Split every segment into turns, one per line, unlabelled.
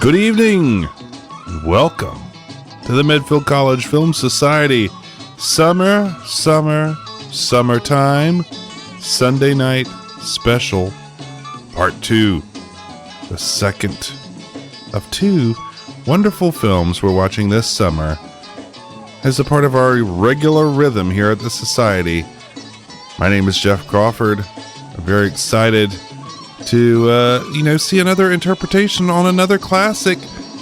Good evening, and welcome to the Medfield College Film Society Summertime Sunday Night Special Part 2. The second of two wonderful films we're watching this summer as a part of our regular rhythm here at the Society. My name is Jeff Crawford. I'm very excited to, see another interpretation on another classic,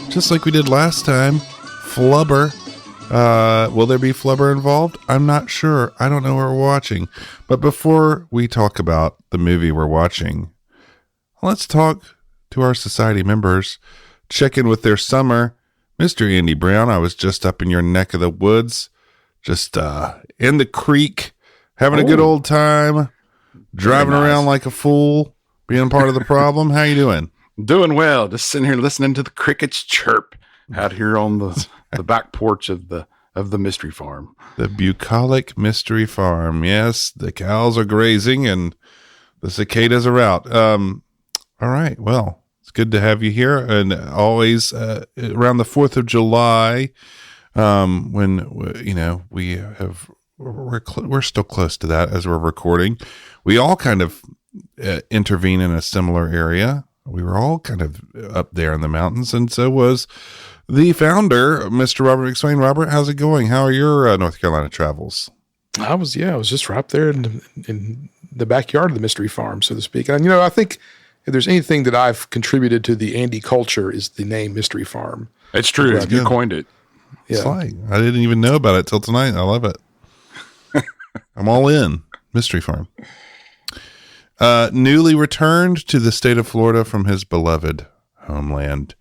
just like we did last time, Flubber. Will there be Flubber involved? I'm not sure. I don't know what we're watching. But before we talk about the movie we're watching, let's talk to our Society members, check in with their summer. Mr. Andy Brown, I was just up in your neck of the woods, just in the creek, having a good old time, driving around like a fool. Being part of the problem. How you doing?
Doing well. Just sitting here listening to the crickets chirp out here on the back porch of the mystery farm.
The bucolic mystery farm. Yes, the cows are grazing and the cicadas are out. All right. Well, it's good to have you here. And always around the 4th of July, when we're still close to that as we're recording. We all kind of intervene in a similar area. We were all kind of up there in the mountains, and so was the founder, Mr. Robert McSwain. Robert, how's it going? How are your North Carolina travels?
I was just right there in the backyard of the mystery farm, so to speak. And I think if there's anything that I've contributed to the Andy culture is the name Mystery Farm.
It's true. You coined it.
Yeah. It's like, I didn't even know about it till tonight. I love it. I'm all in. Mystery Farm. Newly returned to the state of Florida from his beloved homeland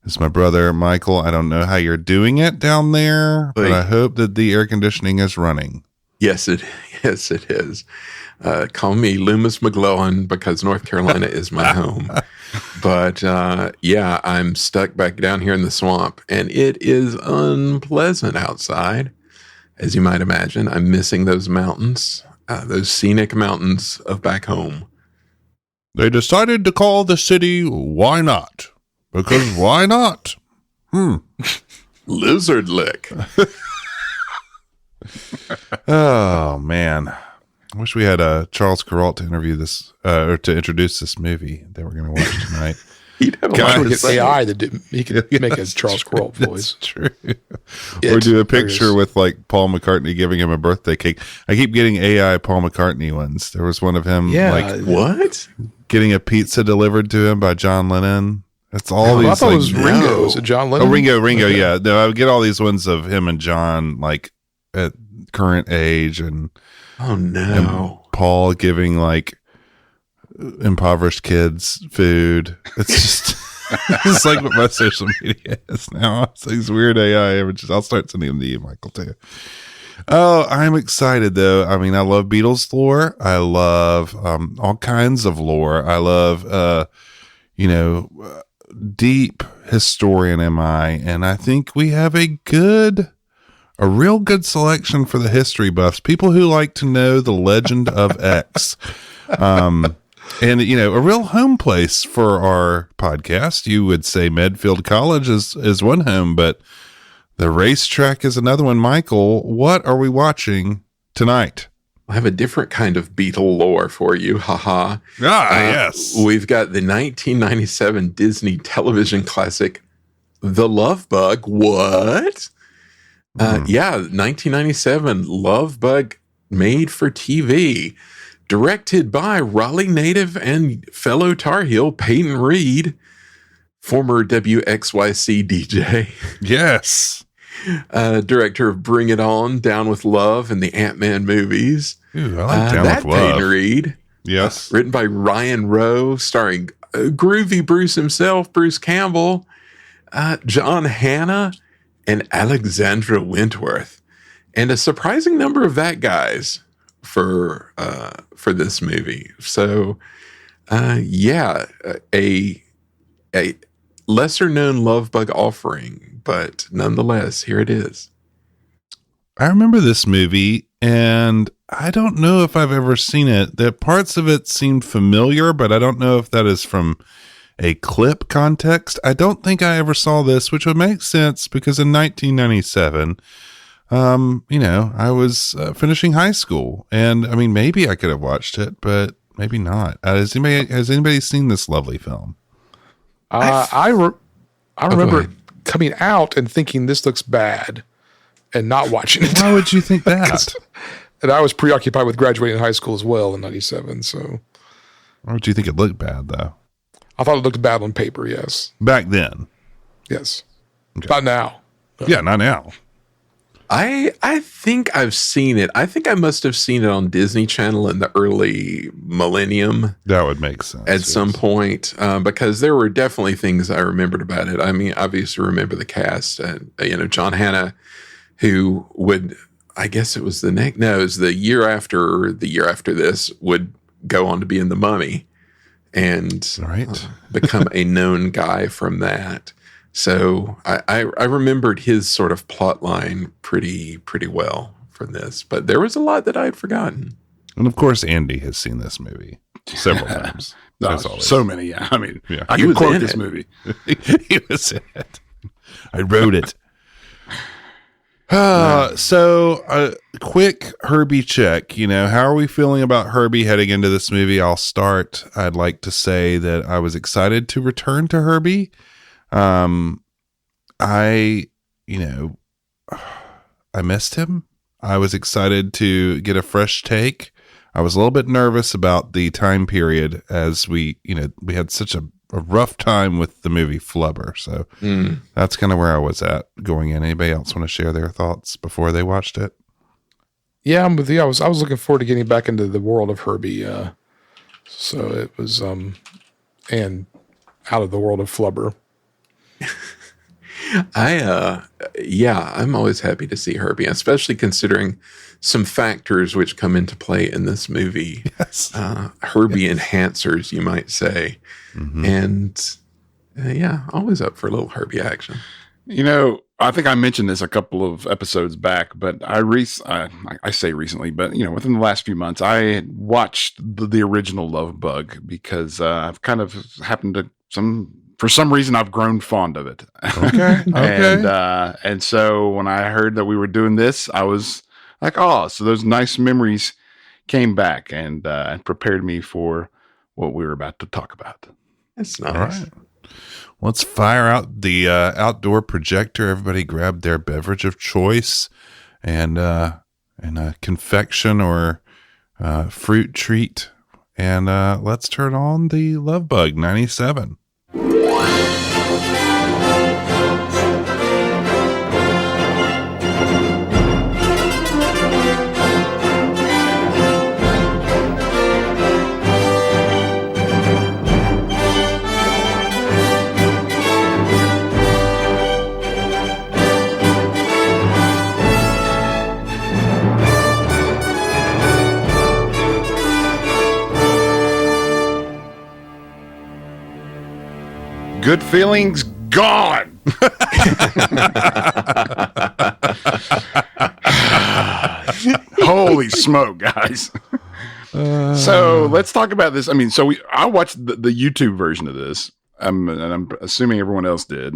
is my brother, Michael. I don't know how you're doing it down there, but I hope that the air conditioning is running.
Yes, it is. Call me Loomis McGlowan because North Carolina is my home. But I'm stuck back down here in the swamp, and it is unpleasant outside. As you might imagine, I'm missing those mountains. Those scenic mountains of back home.
They decided to call the city Why Not? Because why not?
Lizard lick.
Oh, man. I wish we had Charles Kuralt to interview this, or to introduce this movie that we're going to watch tonight.
He'd have a lot of AI that he could make a Charles Kuralt voice.
That's true. Or do a picture with like Paul McCartney giving him a birthday cake. I keep getting AI Paul McCartney ones. There was one of him
what?
Getting a pizza delivered to him by John Lennon. That's all these.
I thought it was Ringo. Was it John Lennon?
Oh, Ringo. Okay. Yeah. No, I would get all these ones of him and John like at current age and and Paul giving like impoverished kids food. It's just it's like what my social media is now. It's these weird AI images. I'll start sending them to you, Michael, too. Oh, I'm excited though. I mean, I love Beatles lore. I love all kinds of lore. I love deep historian am I, and I think we have a real good selection for the history buffs, people who like to know the legend of X. And, a real home place for our podcast. You would say Medfield College is one home, but the racetrack is another one. Michael, what are we watching tonight?
I have a different kind of Beatle lore for you. Haha.
Yes.
We've got the 1997 Disney television classic, The Love Bug. What? 1997 Love Bug made for TV. Directed by Raleigh native and fellow Tar Heel Peyton Reed, former WXYC DJ.
Yes.
Director of Bring It On, Down with Love, and the Ant-Man movies.
Ooh, I like Down with Love.
Peyton Reed.
Yes.
Written by Ryan Rowe, starring groovy Bruce himself, Bruce Campbell, John Hannah, and Alexandra Wentworth. And a surprising number of that guys for this movie. So a lesser known Love Bug offering, but nonetheless, here it is.
I remember this movie, and I don't know if I've ever seen it. The parts of it seemed familiar, but I don't know if that is from a clip context, I don't think I ever saw this, which would make sense because in 1997, I was finishing high school, and I mean, maybe I could have watched it, but maybe not. Has anybody seen this lovely film?
I remember coming out and thinking this looks bad, and not watching it.
Why would you think that?
And I was preoccupied with graduating high school as well in 97. So,
why would you think it looked bad though?
I thought it looked bad on paper. Yes.
Back then.
Yes.
Okay.
Not now.
Yeah, not now.
I think I've seen it. I think I must have seen it on Disney Channel in the early millennium.
That would make sense.
At some point, because there were definitely things I remembered about it. I mean, obviously remember the cast, and John Hannah, who would, I guess it was the year after this, would go on to be in The Mummy, and become a known guy from that. So I remembered his sort of plot line pretty well from this, but there was a lot that I had forgotten.
And of course, Andy has seen this movie several times.
So many, yeah. I mean,
yeah.
I can quote this movie.
He was in it. I wrote it. So quick Herbie check. How are we feeling about Herbie heading into this movie? I'll start. I'd like to say that I was excited to return to Herbie. I missed him. I was excited to get a fresh take. I was a little bit nervous about the time period as we had such a rough time with the movie Flubber. So that's kind of where I was at going in. Anybody else want to share their thoughts before they watched it?
Yeah, I'm with you. I was looking forward to getting back into the world of Herbie. So it was, and out of the world of Flubber.
I'm always happy to see Herbie, especially considering some factors which come into play in this movie.
Yes.
Herbie enhancers, you might say. Mm-hmm. And always up for a little Herbie action.
I think I mentioned this a couple of episodes back, but I say recently, but within the last few months, I watched the original Love Bug because I've kind of happened to for some reason, I've grown fond of it.
Okay.
And so when I heard that we were doing this, I was like, oh, so those nice memories came back and prepared me for what we were about to talk about.
That's nice.
All right. Let's fire out the outdoor projector. Everybody grab their beverage of choice and a confection or fruit treat. And let's turn on the Love Bug 97.
Good feelings gone. Holy smoke, guys. So let's talk about this. I mean, I watched the YouTube version of this, and I'm assuming everyone else did.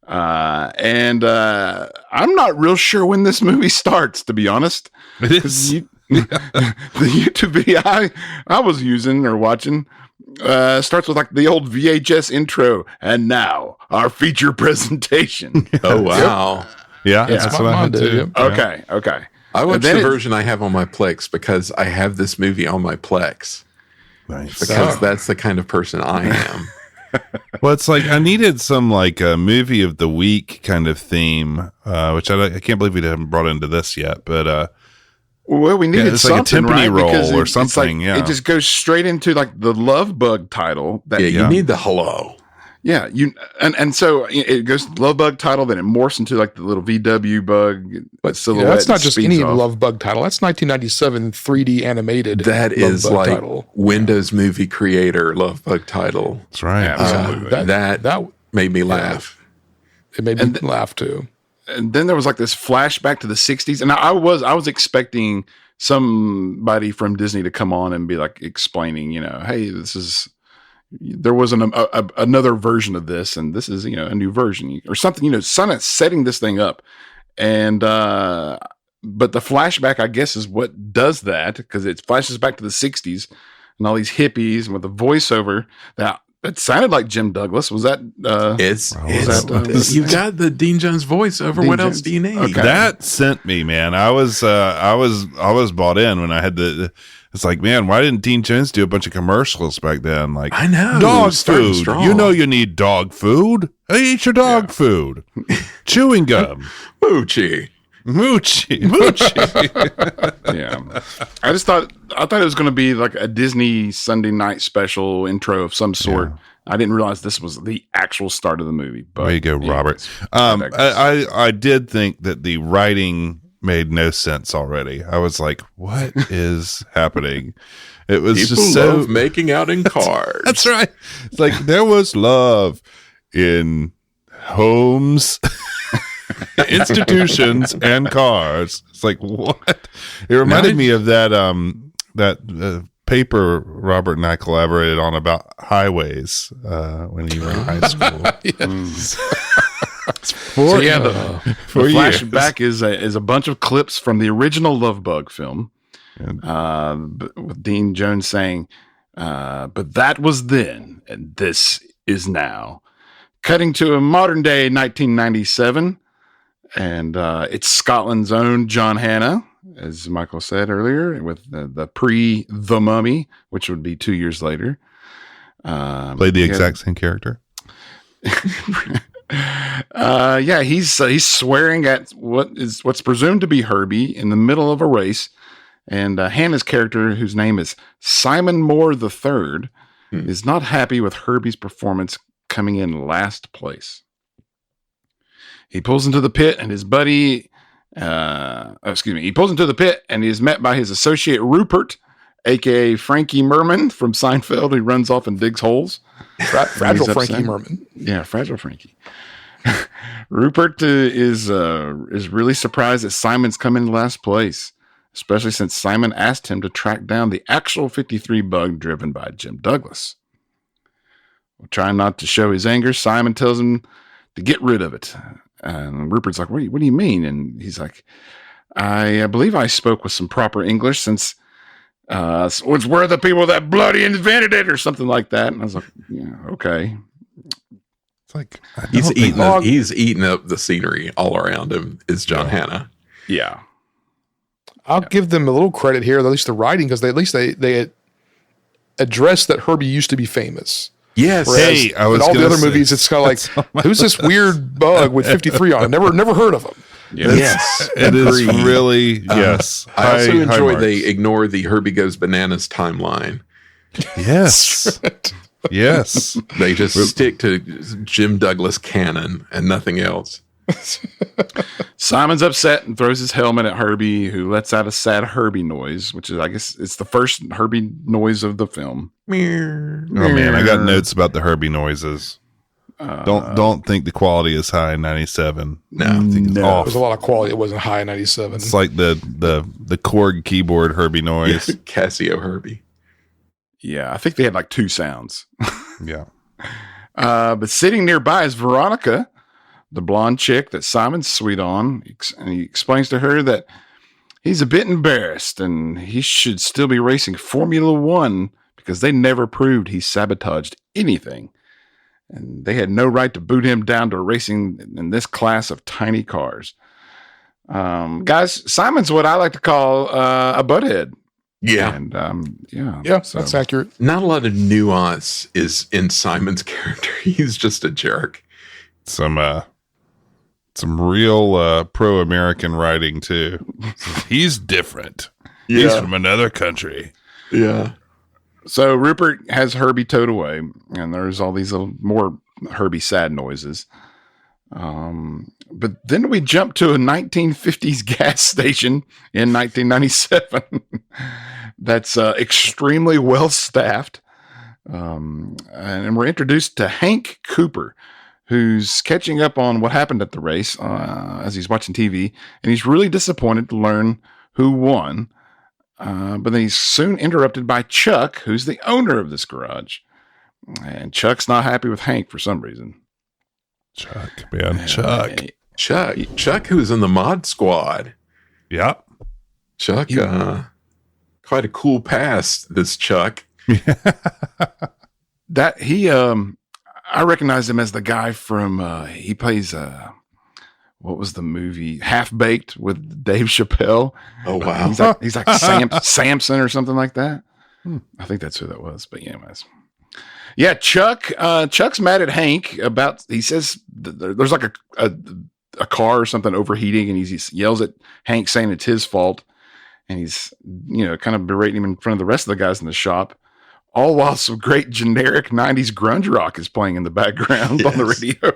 And I'm not real sure when this movie starts, to be honest.
It is.
The YouTube video I was using or watching starts with like the old VHS intro, and now our feature presentation.
Oh wow!
Yeah, that's what I had too.
Okay.
I watched the version I have on my Plex because I have this movie on my Plex.
Nice.
Because that's the kind of person I am.
Well, it's like I needed some like a movie of the week kind of theme, which I can't believe we haven't brought into this yet, but
well, we needed
it's
something,
like a timpani roll
because
or something.
It just goes straight into like the Love Bug title.
You need the hello.
Yeah, and so it goes Love Bug title, then it morphs into like the little VW bug silhouette.
That's not just any
off.
Love Bug title. That's 1997 3D animated.
That is
Love Bug
like
title.
Windows Movie Creator Love Bug title.
That's right.
Absolutely.
That made me laugh.
It made me laugh too.
And then there was like this flashback to the 60s, and I was expecting somebody from Disney to come on and be like explaining, hey, this is there was another version of this, and this is, a new version or something, Sonnett's setting this thing up. And, but the flashback, I guess, is what does that, because it flashes back to the 60s and all these hippies and with the voiceover that sounded like Jim Douglas. Was that,
you got the Dean Jones voiceover. What else do you need?
Okay. That sent me, man. I was bought in when I had it's like, man, why didn't Dean Jones do a bunch of commercials back then? Like,
I know,
dog food. Strong. You need dog food. Eat your dog food. Chewing gum.
Moochie.
Yeah. I thought it was going to be like a Disney Sunday night special intro of some sort. Yeah. I didn't realize this was the actual start of the movie. But
there you go, Robert. I did think that the writing made no sense already. I was like, what is happening? It was
People
just
love making out in cars.
That's right. It's like there was love in homes, institutions, and cars. It's like, what? It reminded me of that paper Robert and I collaborated on about highways when you were in high school.
The flashback is a bunch of clips from the original Love Bug film, with Dean Jones saying, "But that was then, and this is now." Cutting to a modern day 1997, and it's Scotland's own John Hannah, as Michael said earlier, with the pre-The Mummy, which would be 2 years later.
Played the exact same character.
He's swearing at what's presumed to be Herbie in the middle of a race, and Hannah's character, whose name is Simon Moore III, is not happy with Herbie's performance, coming in last place. He pulls into the pit, and his buddy, he pulls into the pit, and he is met by his associate Rupert, aka Frankie Merman from Seinfeld, who runs off and digs holes.
Fragile Frankie Merman.
Yeah, Fragile Frankie. Rupert is really surprised that Simon's come in last place, especially since Simon asked him to track down the actual 53 bug driven by Jim Douglas. Trying not to show his anger, Simon tells him to get rid of it. And Rupert's like, what do you mean? And he's like, I believe I spoke with some proper English, since it's we're the people that bloody invented it, or something like that. And I was like, yeah, okay.
It's like,
he's eating up the scenery all around him. Is John Hannah?
Yeah.
I'll give them a little credit here, at least the writing, because they addressed that Herbie used to be famous.
Yes.
Whereas
I was
in all the other movies, it's kind of like, who's this weird bug with 53 on it? Never heard of him.
Yes.
It is really, yes.
I also enjoy they ignore the Herbie Goes Bananas timeline.
Yes. Yes.
They just stick to Jim Douglas canon and nothing else.
Simon's upset and throws his helmet at Herbie, who lets out a sad Herbie noise, which is, I guess, it's the first Herbie noise of the film.
Oh man, I got notes about the Herbie noises. Don't think the quality is high in 97.
No,
I think it's off.
There's a lot of quality. It wasn't high in 97.
It's like the Korg keyboard Herbie noise.
Yeah, Casio Herbie.
Yeah, I think they had like two sounds.
Yeah.
But sitting nearby is Veronica, the blonde chick that Simon's sweet on. And he explains to her that he's a bit embarrassed and he should still be racing Formula One because they never proved he sabotaged anything. And they had no right to boot him down to racing in this class of tiny cars. Guys, Simon's what I like to call a butthead.
Yeah.
And
So. That's accurate.
Not a lot of nuance is in Simon's character. He's just a jerk.
Some real pro-American writing too. He's different.
Yeah.
He's from another country.
Yeah.
So Rupert has Herbie towed away, and there's all these little more Herbie sad noises. But then we jump to a 1950s gas station in 1997 that's extremely well staffed. And we're introduced to Hank Cooper, who's catching up on what happened at the race as he's watching TV, and he's really disappointed to learn who won. But then he's soon interrupted by Chuck, who's the owner of this garage. And Chuck's not happy with Hank for some reason.
Chuck, man. Chuck,
who's in the mod squad.
Yep.
Chuck, quite a cool past, this Chuck.
That he, I recognize him as the guy from, he plays, what was the movie? Half Baked with Dave Chappelle.
Oh, wow.
He's like Samson or something like that. I think that's who that was. But anyways. Yeah, Chuck's mad at Hank about, he says there's like a car or something overheating, and he yells at Hank saying it's his fault. And he's, kind of berating him in front of the rest of the guys in the shop. All while some great generic 90s grunge rock is playing in the background on the radio.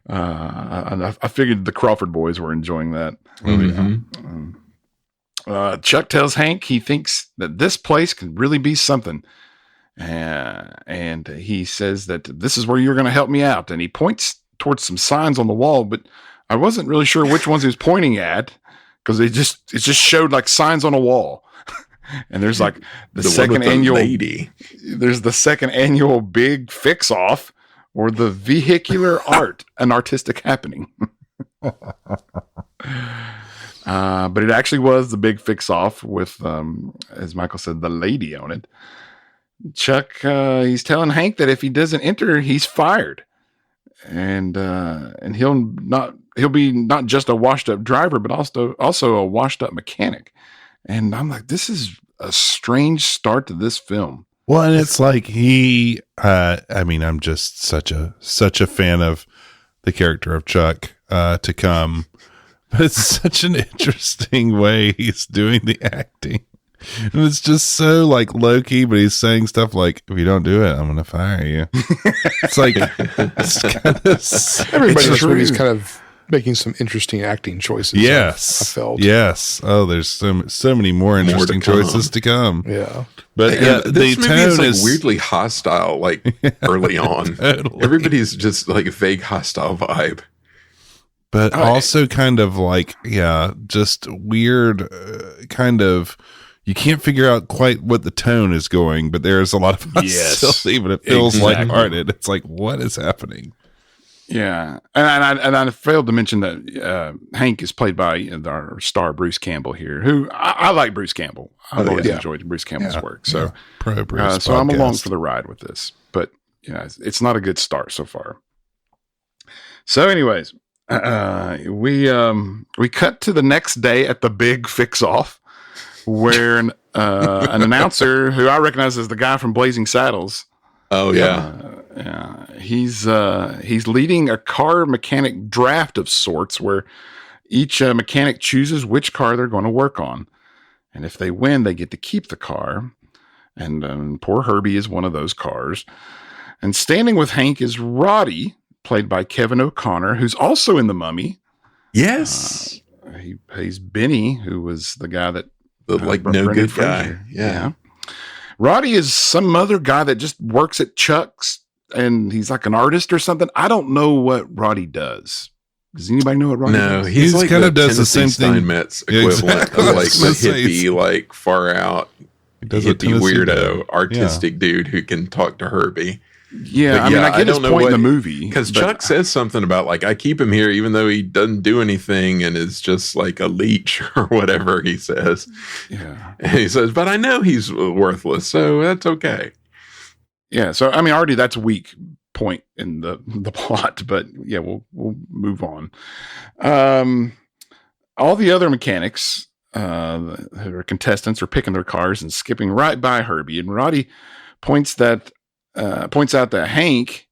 I figured the Crawford boys were enjoying that. Chuck tells Hank he thinks that this place could really be something. And he says that this is where you're going to help me out. And he points towards some signs on the wall, but I wasn't really sure which ones he was pointing at, because it just showed like signs on a wall. And there's like the second annual lady. There's the second annual big fix off, or the vehicular art, an artistic happening. But it actually was the big fix off with, as Michael said, the lady on it. Chuck, he's telling Hank that if he doesn't enter, he's fired. And he'll be not just a washed up driver, but also a washed up mechanic. And I'm like, this is a strange start to this film.
Well, and it's like I'm just such a fan of the character of Chuck to come. But it's such an interesting way he's doing the acting. And it's just so like low key, but he's saying stuff like, if you don't do it, I'm going to fire you. It's like, it's kind of,
everybody in this movie is kind of making some interesting acting choices.
Yes.
I felt.
Yes. Oh, there's so many more interesting choices to come.
Yeah.
But
this
the
movie
tone
is like
is
weirdly hostile, like early on.
Totally.
Everybody's just like a vague hostile vibe.
But also kind of like, just weird kind of, you can't figure out quite what the tone is going, but there's a lot of hostility, but it feels lighthearted. It's like, what is happening?
Yeah. And I failed to mention that Hank is played by our star Bruce Campbell here, who I like Bruce Campbell. I've always enjoyed Bruce Campbell's work. So,
Pro Bruce
so I'm along for the ride with this, but it's not a good start so far. So anyways, we cut to the next day at the big fix off, where an announcer who I recognize as the guy from Blazing Saddles.
Oh yeah.
He's leading a car mechanic draft of sorts, where each mechanic chooses which car they're going to work on. And if they win, they get to keep the car. And poor Herbie is one of those cars. And standing with Hank is Roddy, played by Kevin O'Connor, who's also in The Mummy.
Yes.
He plays Benny, who was the guy that
the no
Brendan
good
Fraser.
guy. Yeah.
Roddy is some other guy that just works at Chuck's, and he's like an artist or something. I don't know what Roddy does. Does anybody know what Roddy does?
No, he's like
kind of does
Tennessee
the same thing.
Steinmetz equivalent of like the hippie, like far out hippie weirdo artistic dude who can talk to Herbie.
Yeah, I mean, I get his point in the movie.
Because Chuck says something about, like, I keep him here even though he doesn't do anything and is just like a leech or whatever he says.
Yeah.
And he says, but I know he's worthless, so that's okay.
Yeah, so, I mean, already that's a weak point in the plot, but yeah, we'll move on. All the other mechanics who are contestants are picking their cars and skipping right by Herbie, and Roddy points out that Hank,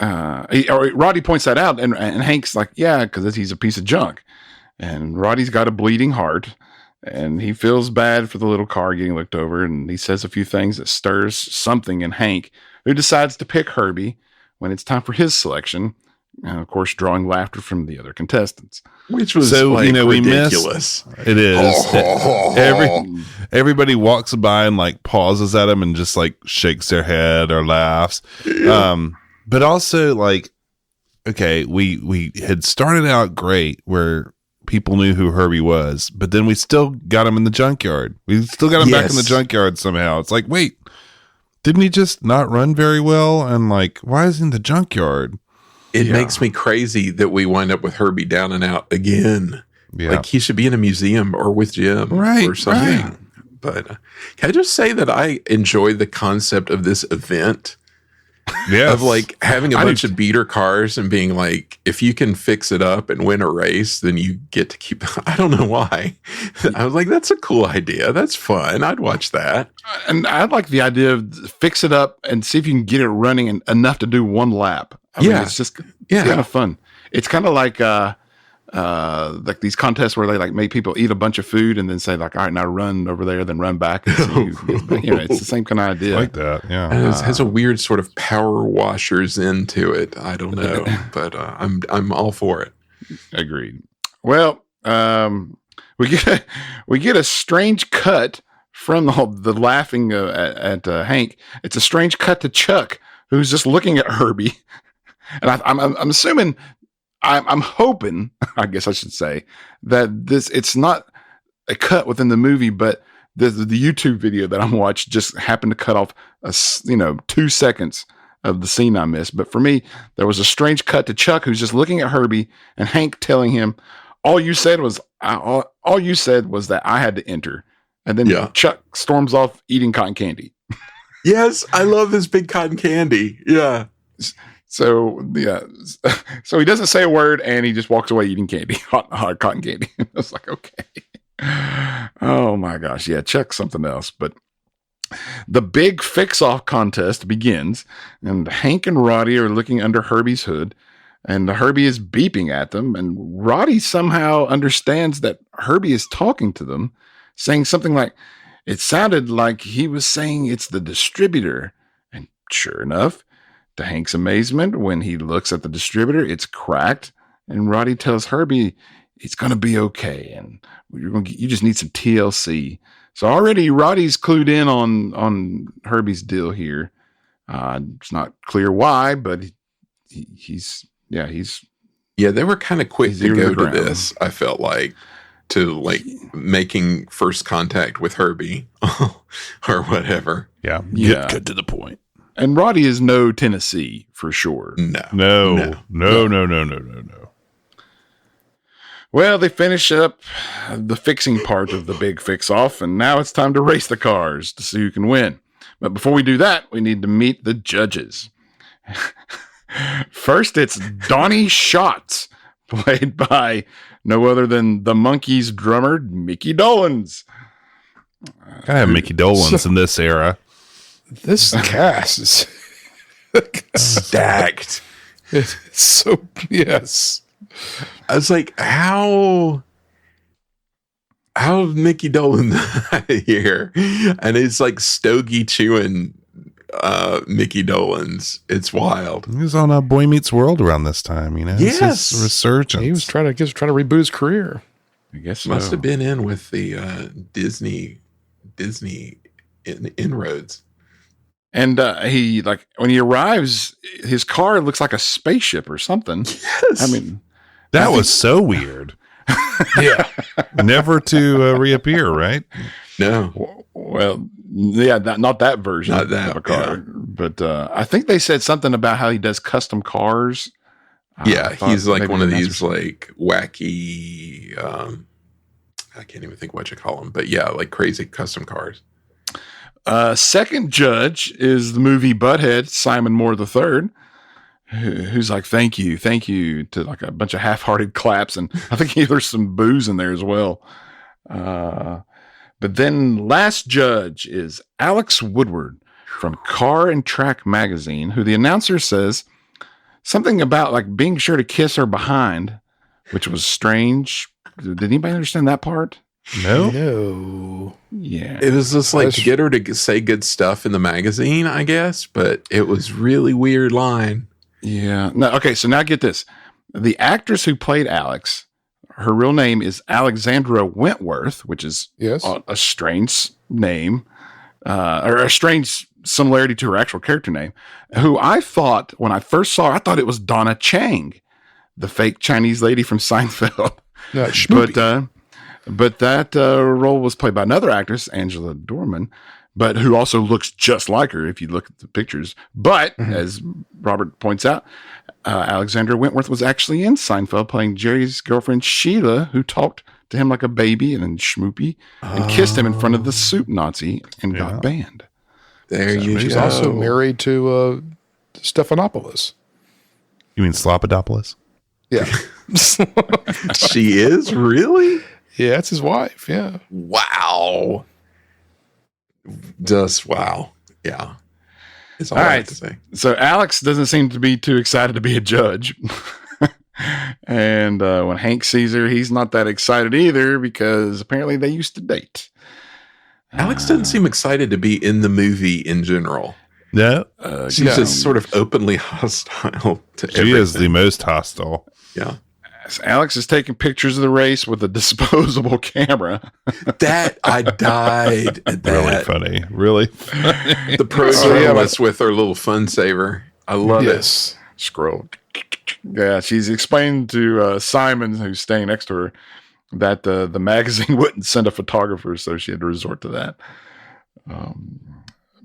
Roddy points that out, and Hank's like, yeah, because he's a piece of junk. And Roddy's got a bleeding heart, and he feels bad for the little car getting looked over, and he says a few things that stirs something in Hank, who decides to pick Herbie when it's time for his selection, and of course, drawing laughter from the other contestants.
Which was
we
ridiculous.
It is. Everybody walks by and like pauses at him and just like shakes their head or laughs.
Yeah.
But also like, okay, we had started out great where people knew who Herbie was, but then we still got him in the junkyard. We still got him back in the junkyard somehow. It's like, wait, Didn't he just not run very well? And like, why is he in the junkyard?
It makes me crazy that we wind up with Herbie down and out again.
Yeah.
Like he should be in a museum or with Jim or something.
Right.
But can I just say that I enjoy the concept of this event?
Yes.
Of like having a bunch of beater cars and being like, if you can fix it up and win a race, then you get to keep. I don't know why. I was like, that's a cool idea. That's fun. I'd watch that.
And I like the idea of fix it up and see if you can get it running enough to do one lap. I mean, it's just kind of fun. It's kind of like these contests where they like make people eat a bunch of food and then say like, all right, now run over there, then run back. And see it's the same kind of idea.
I like that. Yeah.
And it has a weird sort of power washers into it. I don't know, but I'm all for it.
Agreed. Well, we get a strange cut from the laughing at Hank. It's a strange cut to Chuck, who's just looking at Herbie, and I'm assuming. I'm hoping, I guess I should say, that it's not a cut within the movie, but the YouTube video that I'm watching just happened to cut off 2 seconds of the scene I missed. But for me, there was a strange cut to Chuck, who's just looking at Herbie, and Hank telling him, all you said was that I had to enter. And then Chuck storms off eating cotton candy.
Yes, I love this big cotton candy. Yeah.
So he doesn't say a word, and he just walks away eating candy, hot cotton candy. I was like, okay. Oh my gosh, yeah, Chuck's something else. But the big fix-off contest begins, and Hank and Roddy are looking under Herbie's hood, and Herbie is beeping at them, and Roddy somehow understands that Herbie is talking to them, saying something like, it sounded like he was saying it's the distributor. And sure enough, to Hank's amazement, when he looks at the distributor, it's cracked, and Roddy tells Herbie it's going to be okay, and you just need some TLC. So already Roddy's clued in on Herbie's deal here. It's not clear why, but he's
they were kind of quick to go to this. I felt like making first contact with Herbie or whatever.
Yeah,
Get to the point.
And Roddy is no Tennessee for sure.
No.
Well, they finish up the fixing part of the big fix-off, and now it's time to race the cars to see who can win. But before we do that, we need to meet the judges. First, it's Donnie Schatz, played by no other than the Monkees drummer, Mickey Dolenz.
Gotta have Mickey Dolenz in this era.
This cast is
stacked.
It's so, yes.
I was like, how Mickey Dolan here? And it's like stogie chewing Mickey Dolenz. It's wild.
He was on Boy Meets World around this time,
Yes.
It's his resurgence.
He was trying to reboot his career.
I guess
Must have been in with the Disney inroads.
And he, like, when he arrives, his car looks like a spaceship or something.
Yes.
I mean,
that was so weird.
Yeah.
Never to reappear, right?
No.
Well, yeah, not that version
Not that,
of a car. Yeah. But I think they said something about how he does custom cars.
He's like one of these like wacky, I can't even think what you call them, but yeah, like crazy custom cars.
Second judge is the movie Butthead, Simon Moore III, who's like, thank you, to like a bunch of half-hearted claps. And I think there's some booze in there as well. But then last judge is Alex Woodward from Car and Track magazine, who the announcer says something about like being sure to kiss her behind, which was strange. Did anybody understand that part?
No.
Yeah.
It was just like to get her to say good stuff in the magazine, I guess, but it was really weird line.
Yeah. No. Okay. So now get this. The actress who played Alex, her real name is Alexandra Wentworth, which is a strange name, or a strange similarity to her actual character name, who I thought when I first saw her, I thought it was Donna Chang, the fake Chinese lady from Seinfeld.
No,
but that role was played by another actress, Angela Dorman. but who also looks just like her if you look at the pictures. But as Robert points out, Alexandra Wentworth was actually in Seinfeld playing Jerry's girlfriend, Sheila, who talked to him like a baby and schmoopy and kissed him in front of the soup Nazi and got banned.
There you go.
She's also married to Stephanopoulos.
You mean Slopodopoulos?
Yeah.
She is? Really?
Yeah, that's his wife. Yeah.
Wow. Just wow. Yeah. It's all
All
I
right.
have to say.
So Alex doesn't seem to be too excited to be a judge. And when Hank sees her, he's not that excited either because apparently they used to date.
Alex doesn't seem excited to be in the movie in general.
No.
She's just sort of openly hostile to everything.
She is the most hostile.
Yeah.
Alex is taking pictures of the race with a disposable camera.
That I died at that.
Really funny. Really funny.
The pro journalist with her little fun saver. I love it.
Scroll. Yeah, she's explained to Simon, who's staying next to her, that the magazine wouldn't send a photographer, so she had to resort to that.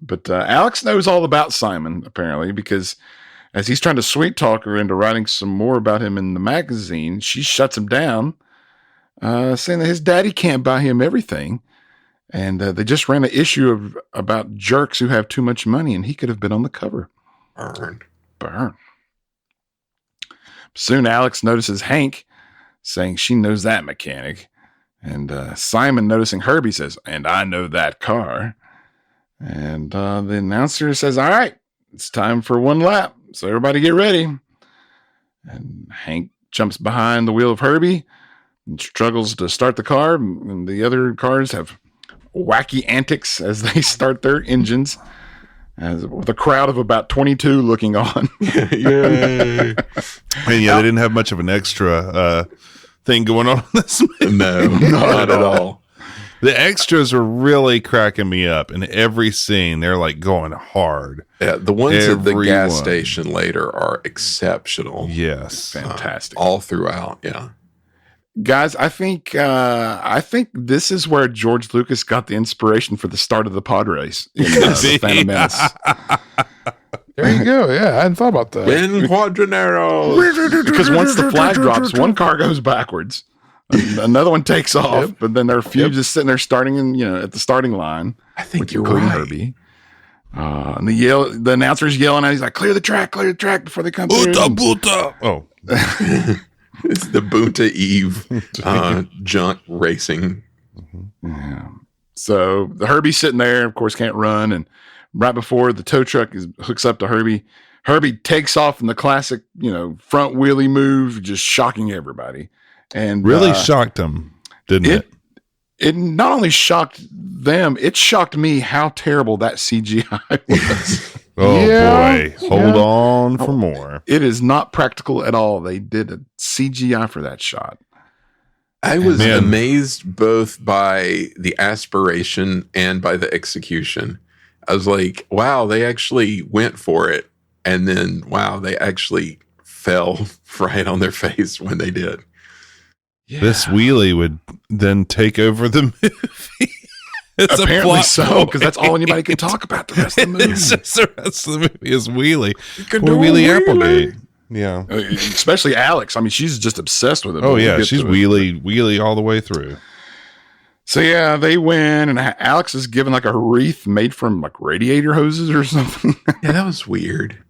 But Alex knows all about Simon, apparently, because as he's trying to sweet talk her into writing some more about him in the magazine, she shuts him down, saying that his daddy can't buy him everything. And they just ran an issue about jerks who have too much money, and he could have been on the cover. Burn. Soon Alex notices Hank saying she knows that mechanic. And Simon, noticing Herbie, says, "And I know that car." And the announcer says, "All right, it's time for one lap. So everybody get ready." And Hank jumps behind the wheel of Herbie and struggles to start the car. And the other cars have wacky antics as they start their engines, with a crowd of about 22 looking on.
Yay. And yeah, they didn't have much of an extra thing going on in this movie.
No, not at all.
The extras are really cracking me up. In every scene, they're like going hard.
Yeah, the ones at the gas station later are exceptional.
Yes.
Fantastic.
All throughout, yeah.
Guys, I think this is where George Lucas got the inspiration for the start of the pod race in the Phantom Menace.
There you go. Yeah, I hadn't thought about that.
Ben Quadranero.
Because once the flag drops, one car goes backwards, another one takes off, but then there are a few just sitting there starting at the starting line.
I think you're
including
right.
Herbie. And the announcer's yelling at. He's like, clear the track before they come through.
Buta. Oh.
It's the Bunta Eve junk racing.
Yeah. So the Herbie's sitting there, of course, can't run. And right before the tow truck hooks up to Herbie, Herbie takes off in the classic, front wheelie move, just shocking everybody. And
really shocked them, didn't it?
It not only shocked them, it shocked me how terrible that CGI was.
Oh, boy. Hold on for more.
It is not practical at all. They did a CGI for that shot.
I was amazed both by the aspiration and by the execution. I was like, wow, they actually went for it. And then, wow, they actually fell right on their face when they did.
Yeah. This wheelie would then take over the movie. It's
apparently so, because that's all anybody can talk about the rest of the movie.
It's just the rest of the movie is Wheelie. Poor Wheelie Applegate. Yeah.
Especially Alex. I mean, she's just obsessed with it.
Oh, yeah. She's Wheelie all the way through.
So, yeah, they win, and Alex is given like a wreath made from like radiator hoses or something.
Yeah, that was weird.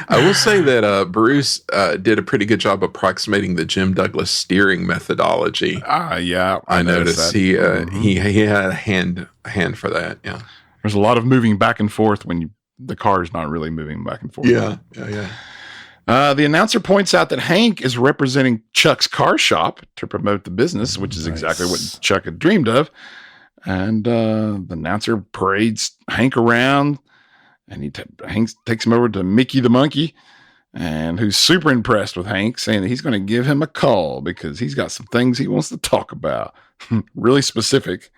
I will say that Bruce did a pretty good job approximating the Jim Douglas steering methodology.
Yeah,
I noticed he had a hand for that. Yeah,
there's a lot of moving back and forth when the car is not really moving back and forth.
Yeah.
The announcer points out that Hank is representing Chuck's car shop to promote the business, which is exactly what Chuck had dreamed of. And the announcer parades Hank around. And Hank takes him over to Mickey the monkey, and who's super impressed with Hank, saying that he's going to give him a call because he's got some things he wants to talk about. Really specific.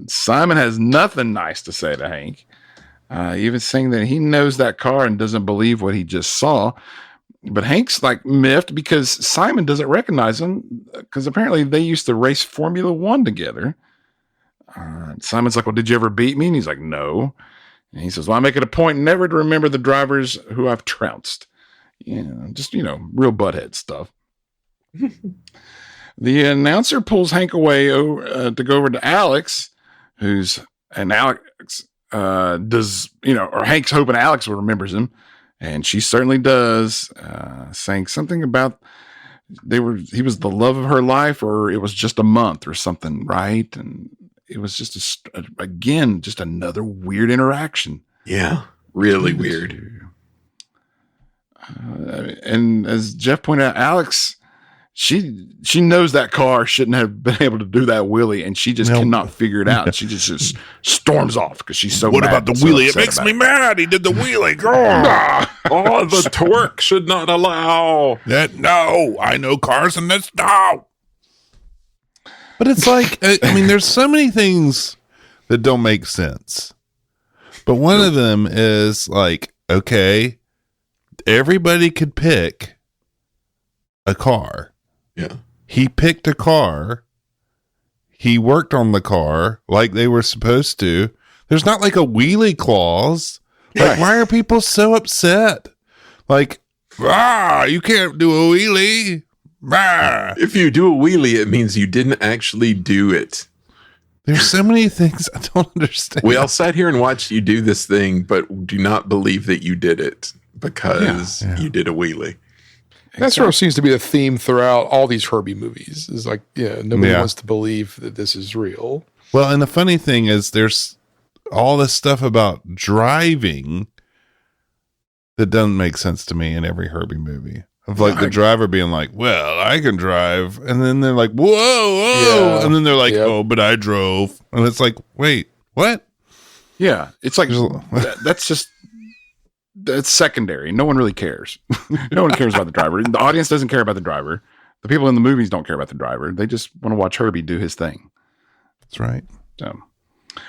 Simon has nothing nice to say to Hank, even saying that he knows that car and doesn't believe what he just saw. But Hank's like miffed because Simon doesn't recognize him because apparently they used to race Formula One together. Simon's like, well, did you ever beat me? And he's like, no. And he says, well, I make it a point never to remember the drivers who I've trounced. Just, real butthead stuff. The announcer pulls Hank away to go over to Alex, and Alex does, or Hank's hoping Alex remembers him. And she certainly does, saying something about he was the love of her life, or it was just a month or something, right? And it was just again, just another weird interaction.
Yeah, really weird.
And as Jeff pointed out, Alex, she knows that car shouldn't have been able to do that wheelie, and she just cannot figure it out. She just storms off because she's so.
What
mad
about the wheelie? It makes me mad. He did the wheelie.
Oh, the torque should not allow
that. No, I know cars, and that's no. But it's like, I mean, there's so many things that don't make sense. But one of them is like, okay, everybody could pick a car.
Yeah.
He picked a car. He worked on the car like they were supposed to. There's not like a wheelie clause. Like, why are people so upset? Like, you can't do a wheelie.
If you do a wheelie, it means you didn't actually do it.
There's so many things I don't understand.
We all sat here and watched you do this thing, but do not believe that you did it because you did a wheelie.
That sort of seems to be a theme throughout all these Herbie movies. It's like, nobody wants to believe that this is real.
Well, and the funny thing is there's all this stuff about driving that doesn't make sense to me in every Herbie movie. Of like the driver being like, well, I can drive. And then they're like, whoa. Yeah. And then they're like, oh, but I drove. And it's like, wait, what?
Yeah. It's like, that's secondary. No one really cares. No one cares about the driver. The audience doesn't care about the driver. The people in the movies don't care about the driver. They just want to watch Herbie do his thing.
That's right.
So,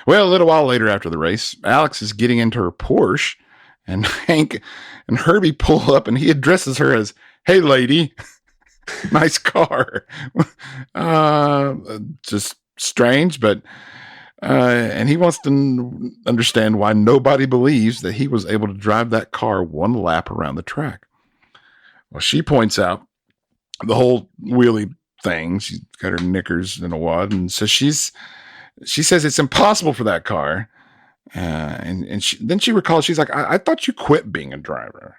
well, a little while later after the race, Alex is getting into her Porsche, and Hank and Herbie pull up, and he addresses her as, hey, lady, nice car. Just strange, but and he wants to understand why nobody believes that he was able to drive that car one lap around the track. Well, she points out the whole wheelie thing. She's got her knickers in a wad, and so she says it's impossible for that car. And then she recalls, she's like, I thought you quit being a driver.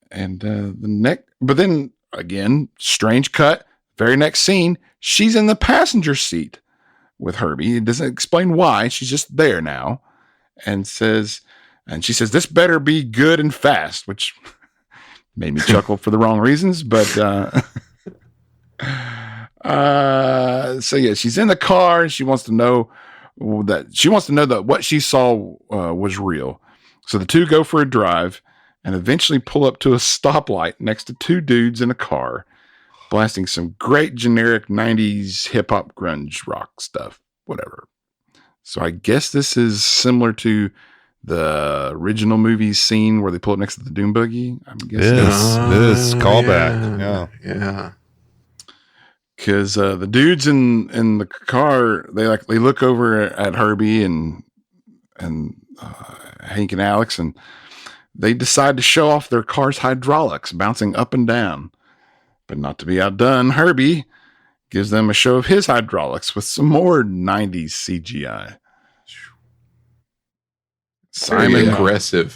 But then again, strange cut, very next scene, she's in the passenger seat with Herbie. It doesn't explain why. She's just there now, and she says, this better be good and fast, which made me chuckle for the wrong reasons. But so yeah, she's in the car, and she wants to know that what she saw was real. So the two go for a drive and eventually pull up to a stoplight next to two dudes in a car, blasting some great generic 90s hip-hop grunge rock stuff, whatever. So I guess this is similar to the original movie scene where they pull up next to the Doom Buggy. I'm guessing.
This callback. Yeah.
Because the dudes in the car, they look over at Herbie and Hank and Alex, and they decide to show off their car's hydraulics, bouncing up and down. But not to be outdone, Herbie gives them a show of his hydraulics with some more 90s CGI.
Simon,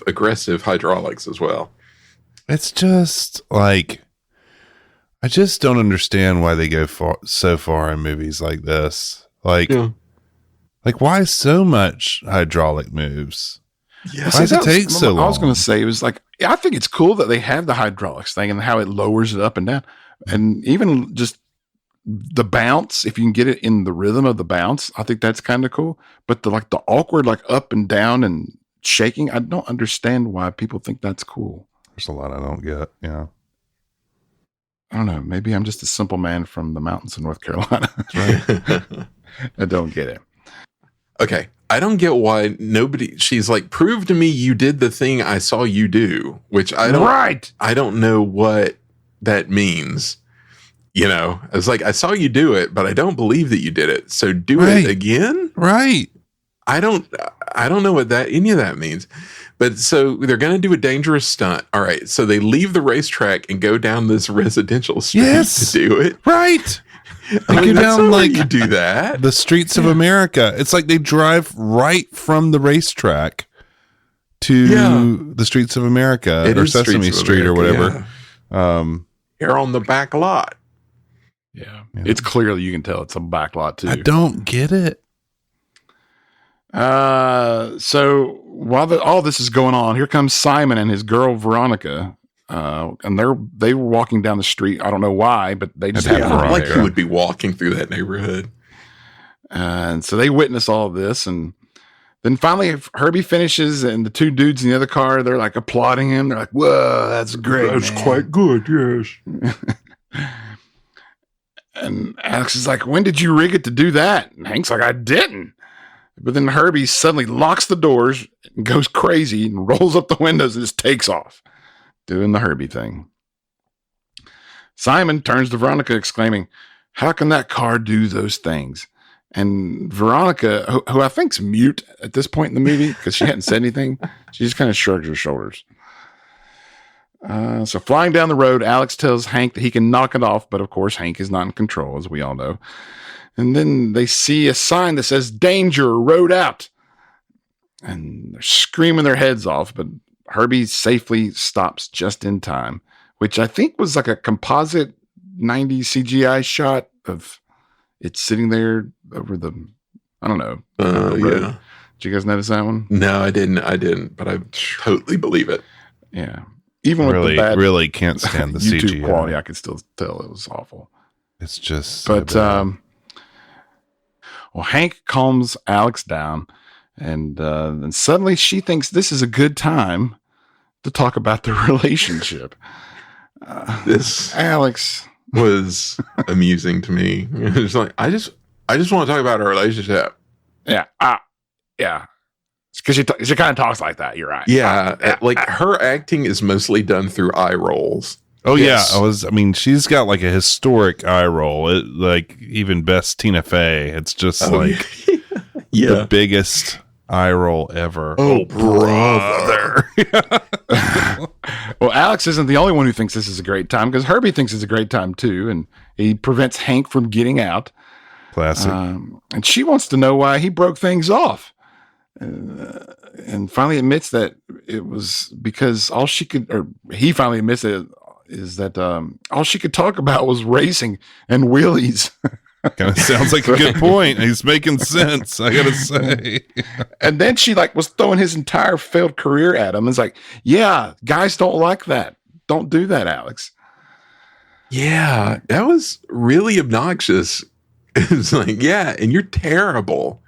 aggressive hydraulics as well.
It's just like, I just don't understand why they go so far in movies like this. Like why so much hydraulic moves?
Yeah,
why does it take so long?
I was going to say, it was like, I think it's cool that they have the hydraulics thing and how it lowers it up and down, and even just the bounce. If you can get it in the rhythm of the bounce, I think that's kind of cool. But the awkward up and down and shaking, I don't understand why people think that's cool.
There's a lot I don't get. Yeah.
I don't know. Maybe I'm just a simple man from the mountains of North Carolina. Right? I don't get it.
Okay. I don't get why she's like, prove to me you did the thing I saw you do, which I don't know what that means. I was like, I saw you do it, but I don't believe that you did it. So do
Right.
it again.
Right.
I don't know what any of that means. But so they're going to do a dangerous stunt. All right. So they leave the racetrack and go down this residential street
Yes.
to do it.
Right. They
I
go
mean, that's
down
not where
like
you do that.
the streets of America. It's like they drive right from the racetrack to the streets of America
It
or
is
Sesame
Streets of
Street or
America,
whatever.
You're on the back lot.
Yeah. It's clearly, you can tell it's a back lot too.
I don't get it.
So while all this is going on, here comes Simon and his girl Veronica, and they were walking down the street. I don't know why, but they just
Yeah,
happened
Like
there.
you would be walking through that neighborhood.
And so they witness all of this, and then finally Herbie finishes, and the two dudes in the other car, they're like applauding him. They're like, "Whoa, that's great!
That's
man."
quite good, yes.
And Alex is like, "When did you rig it to do that?" And Hank's like, "I didn't." But then Herbie suddenly locks the doors and goes crazy and rolls up the windows and just takes off, doing the Herbie thing. Simon turns to Veronica exclaiming, "How can that car do those things?" And Veronica, who I think's mute at this point in the movie because she hadn't said anything, she just kind of shrugs her shoulders. So flying down the road, Alex tells Hank that he can knock it off, but of course Hank is not in control, as we all know. And then they see a sign that says "Danger, road out." And they're screaming their heads off, but Herbie safely stops just in time, which I think was like a composite 90s CGI shot of it sitting there over the, I don't know. Road.
Yeah.
Did you guys notice that one?
No, I didn't, but I totally believe it.
Yeah. Even with the bad
Really can't stand the
YouTube
CGI
quality, I could still tell it was awful.
It's just so
But
bad.
well, Hank calms Alex down, and then suddenly she thinks this is a good time to talk about the relationship.
This
Alex
was amusing to me. It's like I just want to talk about our relationship.
Yeah. Yeah. It's because she kind of talks like that. You're right.
Yeah, like her acting is mostly done through eye rolls.
Oh
yes.
yeah, she's got like a historic eye roll. It, like even best Tina Fey. It's just like the biggest eye roll ever.
Oh, brother.
Well, Alex isn't the only one who thinks this is a great time because Herbie thinks it's a great time too, and he prevents Hank from getting out.
Classic.
And she wants to know why he broke things off. And finally admits that it was because he finally admits it is that all she could talk about was racing and wheelies.
Kind of sounds like a good point. He's making sense, I gotta say.
And then she was throwing his entire failed career at him. It's like, yeah, guys don't like that. Don't do that, Alex.
Yeah, that was really obnoxious. It's like, yeah, and you're terrible.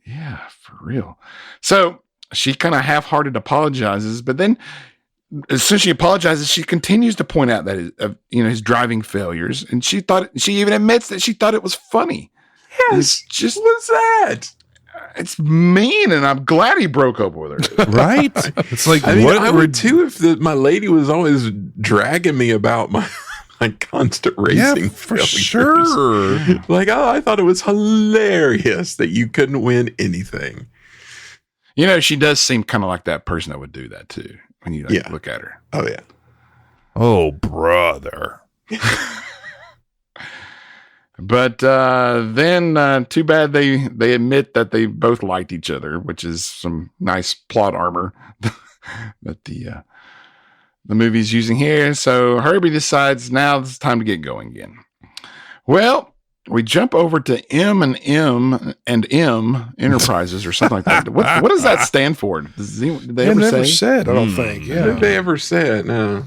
Yeah, for real. So she kind of half-hearted apologizes, but then as soon as she apologizes, she continues to point out that his driving failures, and she even admits that she thought it was funny.
Yes,
just
what's that?
It's mean, and I'm glad he broke up with her.
Right? It's like
I mean, I would too if my lady was always dragging me about my constant racing.
Yeah, for
failures.
sure.
Like, oh, I thought it was hilarious that you couldn't win anything.
She does seem kind of like that person that would do that too when you look at her.
Oh yeah.
Oh, brother.
But then too bad they admit that they both liked each other, which is some nice plot armor that the movie's using here. So Herbie decides now it's time to get going again. Well, we jump over to M&M Enterprises or something like that. What does that stand for? Did they ever
never
say?
said, I don't think. Yeah.
Did they ever say it? No.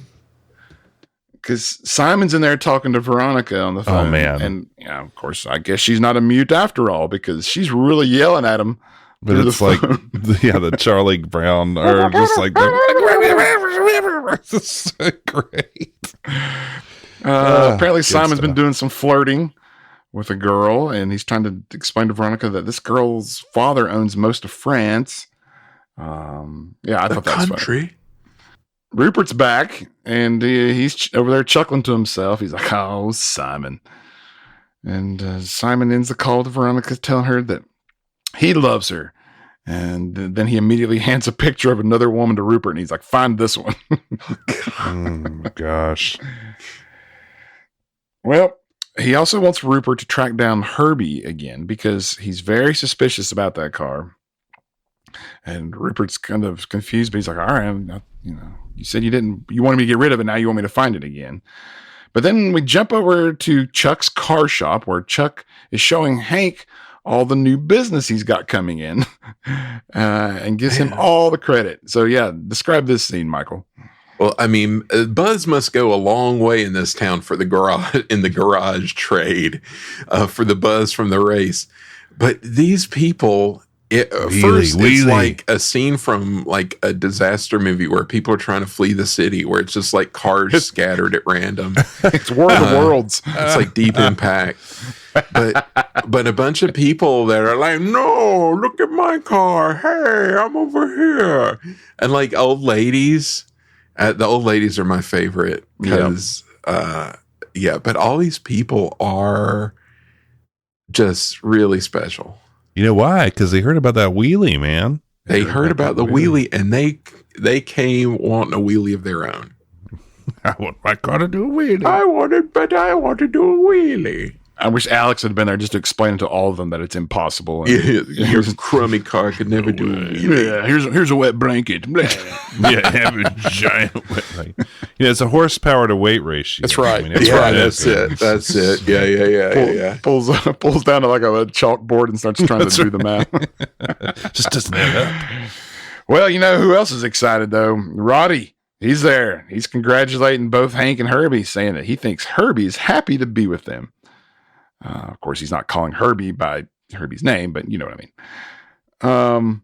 Because Simon's in there talking to Veronica on the phone.
Oh, man.
And of course, I guess she's not a mute after all because she's really yelling at him.
But it's like, the Charlie Brown, or just like it's so great.
Apparently, Simon's
stuff.
been doing some flirting with a girl, and he's trying to explain to Veronica that this girl's father owns most of France. I thought that was funny. Rupert's back, and he's over there chuckling to himself. He's like, "Oh, Simon." And Simon ends the call to Veronica, telling her that he loves her. And then he immediately hands a picture of another woman to Rupert, and he's like, "Find this one."
Oh, gosh.
Well, he also wants Rupert to track down Herbie again because he's very suspicious about that car. And Rupert's kind of confused, but he's like, "All right, you said you wanted me to get rid of it. Now you want me to find it again." But then we jump over to Chuck's car shop where Chuck is showing Hank all the new business he's got coming in and gives him all the credit. So yeah, describe this scene, Michael.
Well, I mean, Buzz must go a long way in this town for the garage trade, for the buzz from the race. But these people, it's like a scene from like a disaster movie where people are trying to flee the city, where it's just like cars scattered at random.
It's War of the Worlds.
It's like Deep Impact. But a bunch of people that are like, "No, look at my car. Hey, I'm over here." And like old ladies. The old ladies are my favorite because, but all these people are just really special.
You know why? Because they heard about that wheelie, man.
They heard about the wheelie, and they came wanting a wheelie of their own.
I want my car to do a wheelie.
I want to do a wheelie.
I wish Alex had been there just to explain to all of them that it's impossible. And,
your crummy car could never do a wheelie.
Yeah, here's a wet blanket.
Yeah, have a giant wet blanket. It's a horsepower to weight ratio.
That's right.
That's it. Yeah.
Pulls down to like a chalkboard and starts trying to do the math.
Just doesn't add up.
Well, who else is excited though? Roddy. He's there. He's congratulating both Hank and Herbie, saying that he thinks Herbie is happy to be with them. Of course, he's not calling Herbie by Herbie's name, but you know what I mean.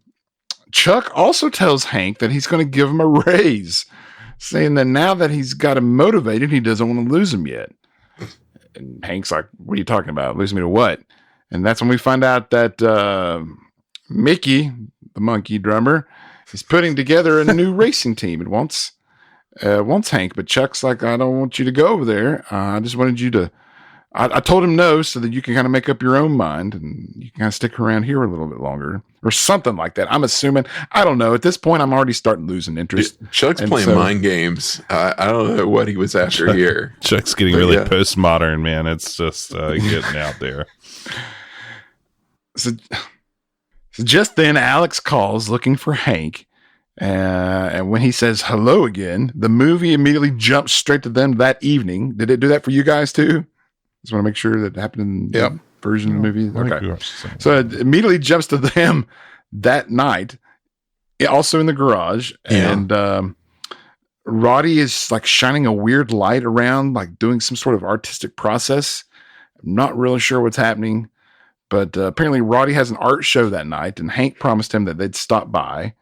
Chuck also tells Hank that he's going to give him a raise, saying that now that he's got him motivated, he doesn't want to lose him yet. And Hank's like, "What are you talking about? Lose me to what?" And that's when we find out that Mickey, the monkey drummer, is putting together a new racing team. It wants Hank, but Chuck's like, "I don't want you to go over there. I just wanted you to." I told him no so that you can kind of make up your own mind and you can kind of stick around here a little bit longer or something like that. I'm assuming. I don't know. At this point, I'm already starting losing interest.
Chuck's playing mind games. I don't know what he was after here.
Chuck's getting really postmodern, man. It's just getting out there.
So just then, Alex calls looking for Hank. And when he says hello again, the movie immediately jumps straight to them that evening. Did it do that for you guys too? Just want to make sure that happened in the version of the movie. Okay. So it immediately jumps to them that night, also in the garage.
Yeah.
And Roddy is like shining a weird light around, like doing some sort of artistic process. I'm not really sure what's happening, but apparently Roddy has an art show that night, and Hank promised him that they'd stop by.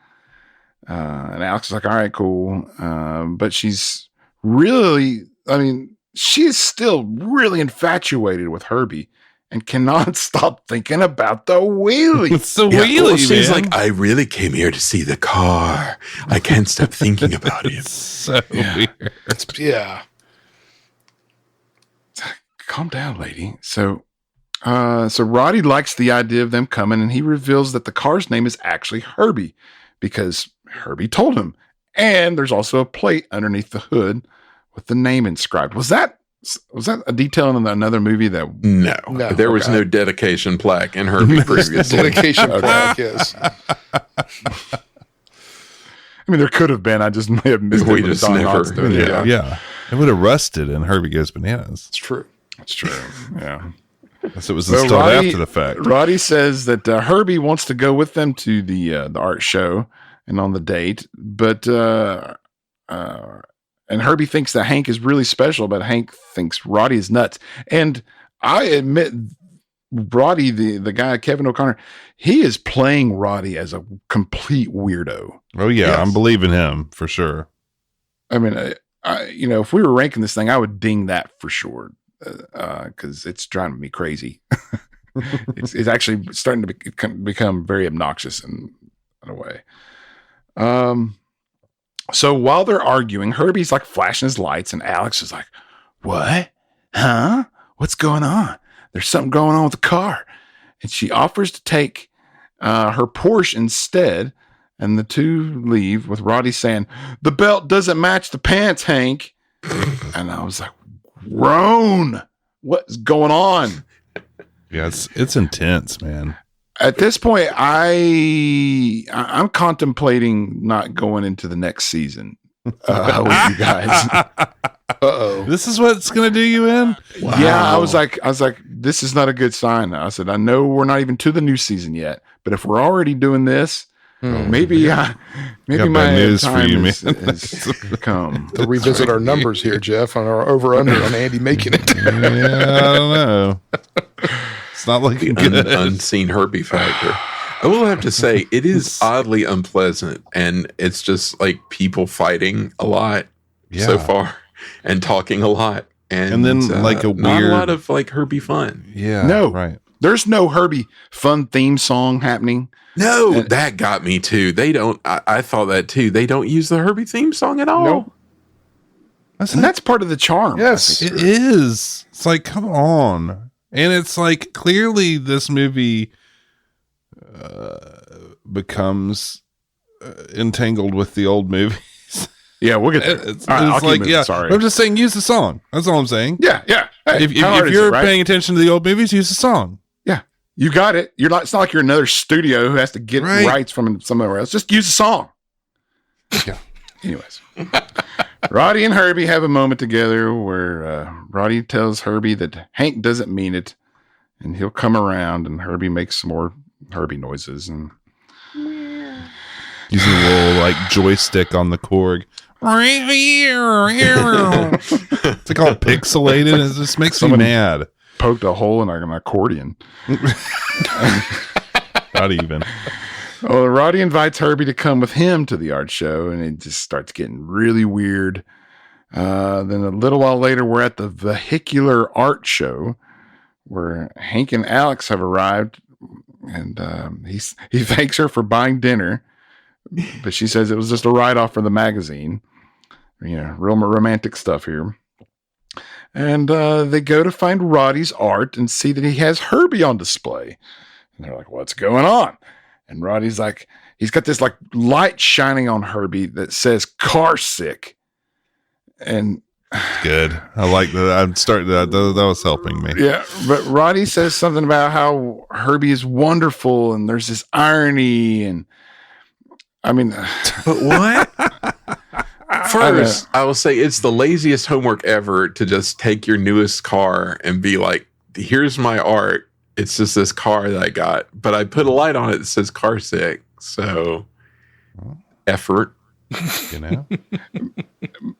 And Alex is like, "All right, cool." But she's really, she is still really infatuated with Herbie and cannot stop thinking about the wheelie.
It's the wheelie,
well, she's
man.
like, "I really came here to see the car. I can't stop thinking about it."
It's so weird.
Calm down, lady. So Roddy likes the idea of them coming, and he reveals that the car's name is actually Herbie because Herbie told him. And there's also a plate underneath the hood with the name inscribed. Was that a detail in another movie that?
No, there was no dedication plaque in Herbie previously.
Dedication plaque, yes.
There could have been. I just may have missed it.
We just never.
Yeah. It would have rusted and Herbie goes bananas.
It's true.
Yeah.
So it was installed after the fact.
Roddy says that Herbie wants to go with them to the art show and on the date, but and Herbie thinks that Hank is really special, but Hank thinks Roddy is nuts. And I admit, Roddy, the guy, Kevin O'Connor, he is playing Roddy as a complete weirdo.
Oh yeah, yes. I'm believing him for sure.
If we were ranking this thing, I would ding that for sure. Because it's driving me crazy. it's actually starting to become very obnoxious in a way. So while they're arguing, Herbie's like flashing his lights, and Alex is like, "What? Huh? What's going on? There's something going on with the car." And she offers to take her Porsche instead. And the two leave with Roddy saying, "The belt doesn't match the pants, Hank." And I was like, "Groan, what's going on?"
Yeah, it's intense, man.
At this point, I'm contemplating not going into the next season with you guys.
Uh-oh.
This is what's gonna do you in?
Wow. Yeah, I was like, this is not a good sign. I said, I know we're not even to the new season yet, but if we're already doing this, maybe
Got
my
bad news for
time
you,
has
man.
come.
To revisit our numbers here, Jeff, on our over-under on Andy making it.
Yeah, I don't know. It's not looking good.
Unseen Herbie factor. I will have to say, it is oddly unpleasant, and it's just like people fighting a lot so far and talking a lot. And
then like a
not
weird,
a lot of like Herbie fun.
Yeah.
No.
Right.
There's no Herbie fun theme song happening.
No, that got me too. They don't. I thought that too. They don't use the Herbie theme song at all.
Nope. And that's part of the charm.
Yes.
It is. It's like, come on. And it's like, clearly this movie becomes entangled with the old movies.
Yeah, we'll get there.
It's
All right, I'll keep
like,
moving, sorry.
I'm just saying, use the song. That's all I'm saying.
Yeah. Hey,
If
how hard is
you're
it, right?
paying attention to the old movies, use the song.
Yeah, you got it. You're not. It's not like you're another studio who has to get
Right.
rights from somewhere else. Just use the song.
Yeah.
Anyways, Roddy and Herbie have a moment together where Roddy tells Herbie that Hank doesn't mean it, and he'll come around. And Herbie makes some more Herbie noises and
Using a little like joystick on the Korg. It's like all pixelated. It just makes me
Someone-
mad.
poked a hole in an accordion.
Not even.
Well, Roddy invites Herbie to come with him to the art show, and it just starts getting really weird. Then a little while later, we're at the vehicular art show where Hank and Alex have arrived, and he thanks her for buying dinner, but she says it was just a write-off for the magazine. You know, real romantic stuff here. And they go to find Roddy's art and see that he has Herbie on display. And they're like, "What's going on?" And Roddy's like, he's got this like light shining on Herbie that says "car sick." And
Good. I like that. I'm starting that. That was helping me.
yeah, but Roddy says something about how Herbie is wonderful and there's this irony. And I mean,
But what? First, I will say it's the laziest homework ever to just take your newest car and be like, "Here's my art. It's just this car that I got, but I put a light on it that says car sick." So, effort.
You know?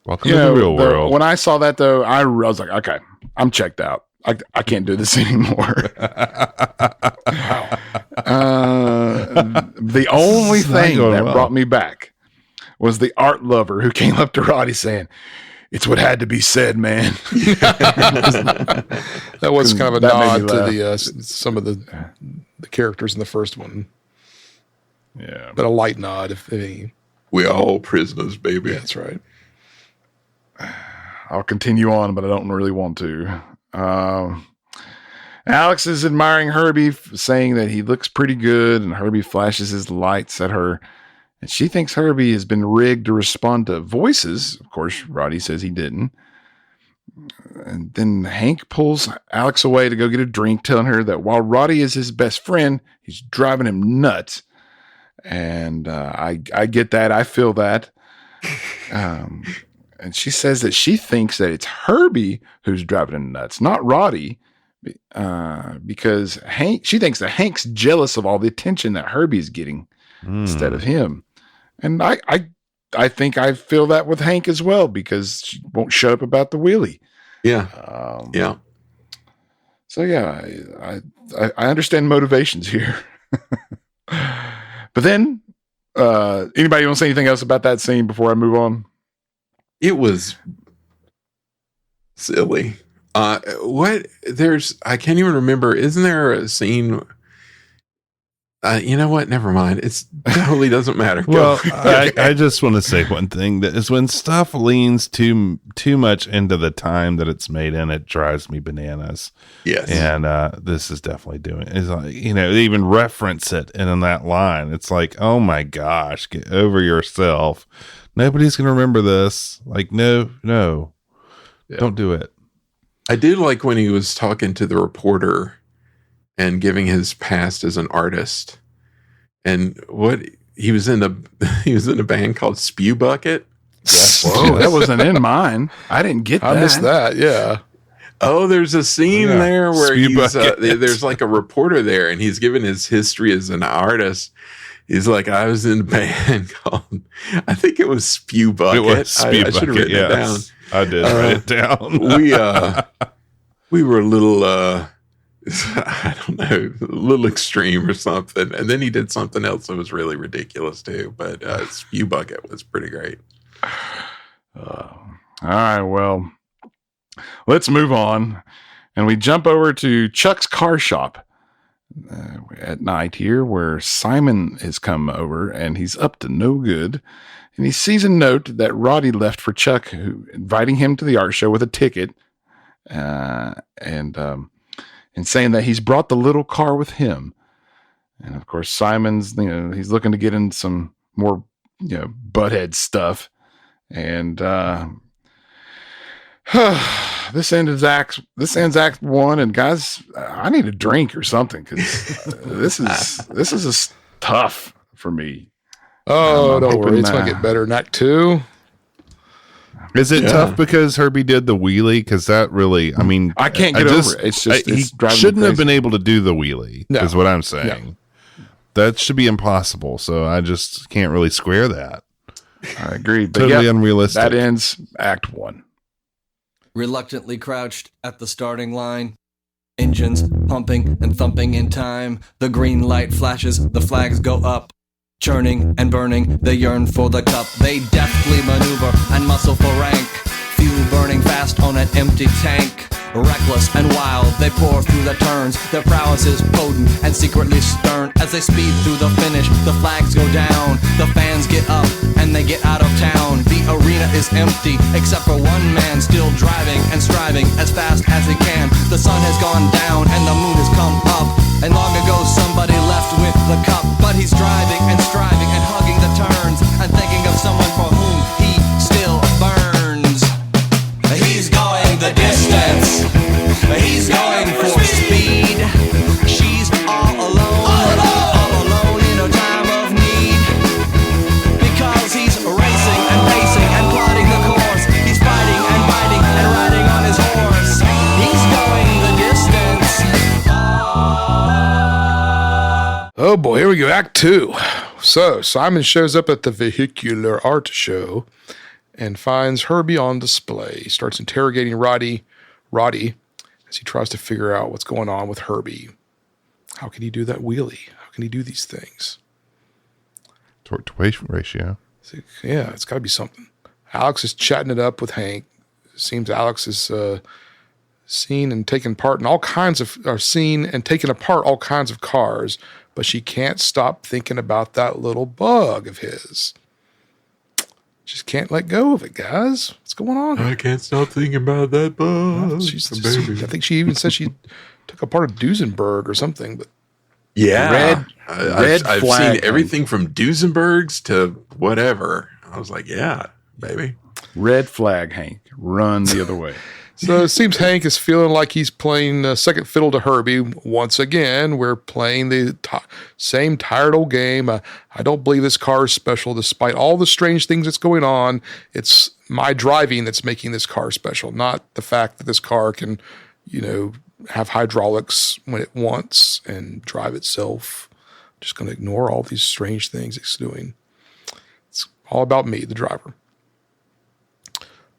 Welcome to the real world.
When I saw that though, I was like, okay, I'm checked out. I can't do this anymore. The only
It's not
thing
going
that
well.
brought me back was the art lover who came up to Roddy saying, "It's what had to be said, man."
That was kind of a
That made
nod
me
to
laugh.
the some of the characters in the first one,
Yeah.
but a light nod, if any.
We all prisoners, baby.
Yeah, that's right.
I'll continue on, but I don't really want to. Alex is admiring Herbie, saying that he looks pretty good, and Herbie flashes his lights at her, and she thinks Herbie has been rigged to respond to voices. Of course, Roddy says he didn't. And then Hank pulls Alex away to go get a drink, telling her that while Roddy is his best friend, he's driving him nuts. And I get that. I feel that. And she says that she thinks that it's Herbie who's driving him nuts, not Roddy, because she thinks that Hank's jealous of all the attention that Herbie's getting instead of him. And I think I feel that with Hank as well, because she won't shut up about the wheelie.
Yeah. Yeah.
So yeah, I understand motivations here. But then, anybody want to say anything else about that scene before I move on?
It was silly. I can't even remember. Isn't there a scene You know what? Never mind. It totally doesn't matter.
Well, I just want to say one thing, that is when stuff leans too much into the time that it's made in, it drives me bananas.
Yes.
And this is definitely doing it. It's like, they even reference it in that line. It's like, oh my gosh, get over yourself. Nobody's going to remember this. Like, no, don't do it.
I did like when he was talking to the reporter and giving his past as an artist, and what he was in a band called Spew Bucket.
Whoa, that wasn't in mine. I didn't get that.
I missed that. Yeah.
Oh, there's a scene there where
Spew
there's like a reporter there, and he's given his history as an artist. He's like, I was in a band called, I think it was Spew Bucket.
It was Spew Bucket.
I should have written it down.
I did write it down.
We were a little, I don't know, a little extreme or something. And then he did something else that was really ridiculous too. But Spew Bucket was pretty great.
All right, well, let's move on. And we jump over to Chuck's car shop at night here, where Simon has come over and he's up to no good. And he sees a note that Roddy left for Chuck, inviting him to the art show with a ticket, and saying that he's brought the little car with him. And of course, Simon's, he's looking to get in some more, butthead stuff. And this ends Act 1. And guys, I need a drink or something, because this is tough for me.
Oh, don't worry. It's going to get better in Act 2.
Is it tough because Herbie did the wheelie? Because that really,
I can't get over it. It's just,
he shouldn't have been able to do the wheelie, is what I'm saying.
No.
That should be impossible. So I just can't really square that.
I agree. But
Totally unrealistic.
That ends Act 1.
Reluctantly crouched at the starting line. Engines pumping and thumping in time. The green light flashes, the flags go up. Churning and burning, they yearn for the cup. They deftly maneuver and muscle for rank. Fuel burning fast on an empty tank. Reckless and wild, they pour through the turns. Their prowess is potent and secretly stern. As they speed through the finish, the flags go down. The fans get up and they get out of town. The arena is empty, except for one man still driving and striving as fast as he can. The sun has gone down and the moon has come up. And long ago somebody left with the cup. But he's driving and striving and hugging the turns and thinking of someone for whom he still burns. He's going the distance. He's going for speed. She's all alone in a time of need. Because he's racing and pacing and plotting the course. He's fighting and biting and riding on his horse. He's going the distance.
Oh boy, here we go. Act 2. So Simon shows up at the vehicular art show and finds Herbie on display. He starts interrogating Roddy as he tries to figure out what's going on with Herbie. How can he do that wheelie? How can he do these things?
Torque to weight ratio.
Yeah, it's got to be something. Alex is chatting it up with Hank. It seems Alex is seen and taken part in all kinds of cars, but she can't stop thinking about that little bug of his. Just can't let go of it, guys. What's going on?
I can't stop thinking about that bug.
I think she even said she took a part of Duesenberg or something. But
yeah,
I've
seen everything from Duesenbergs to whatever. I was like, yeah, baby.
Red flag, Hank. Run the other way.
So it seems Hank is feeling like he's playing second fiddle to Herbie. Once again, we're playing the same tired old game. I don't believe this car is special despite all the strange things that's going on. It's my driving that's making this car special, not the fact that this car can, have hydraulics when it wants and drive itself. I'm just going to ignore all these strange things it's doing. It's all about me, the driver.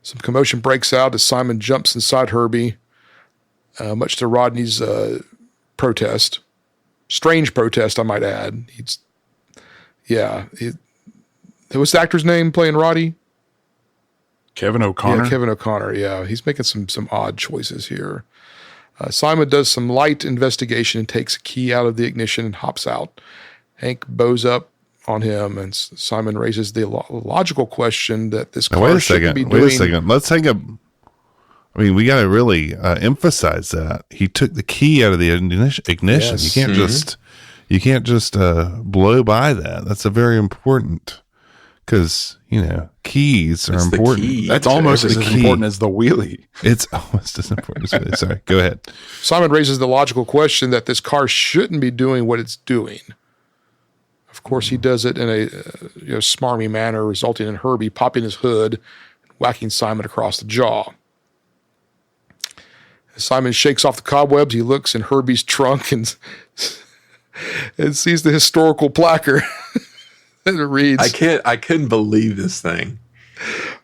Some commotion breaks out as Simon jumps inside Herbie, much to Rodney's protest. Strange protest, I might add. What's the actor's name playing Roddy?
Kevin O'Connor.
Yeah, Kevin O'Connor. Yeah, he's making some odd choices here. Simon does some light investigation and takes a key out of the ignition and hops out. Hank bows up on him, and Simon raises the logical question that this car shouldn't be doing.
Wait a second. Let's take a... I mean, we got to really emphasize that. He took the key out of the ignition.
Yes.
You can't just blow by that. That's a very important... Because, keys are important.
That's almost as important as the wheelie.
It's almost as important as wheelie. Sorry, go ahead.
Simon raises the logical question that this car shouldn't be doing what it's doing. Of course, he does it in a smarmy manner, resulting in Herbie popping his hood and whacking Simon across the jaw. As Simon shakes off the cobwebs, he looks in Herbie's trunk and sees the historical placard. It reads,
I couldn't believe this thing.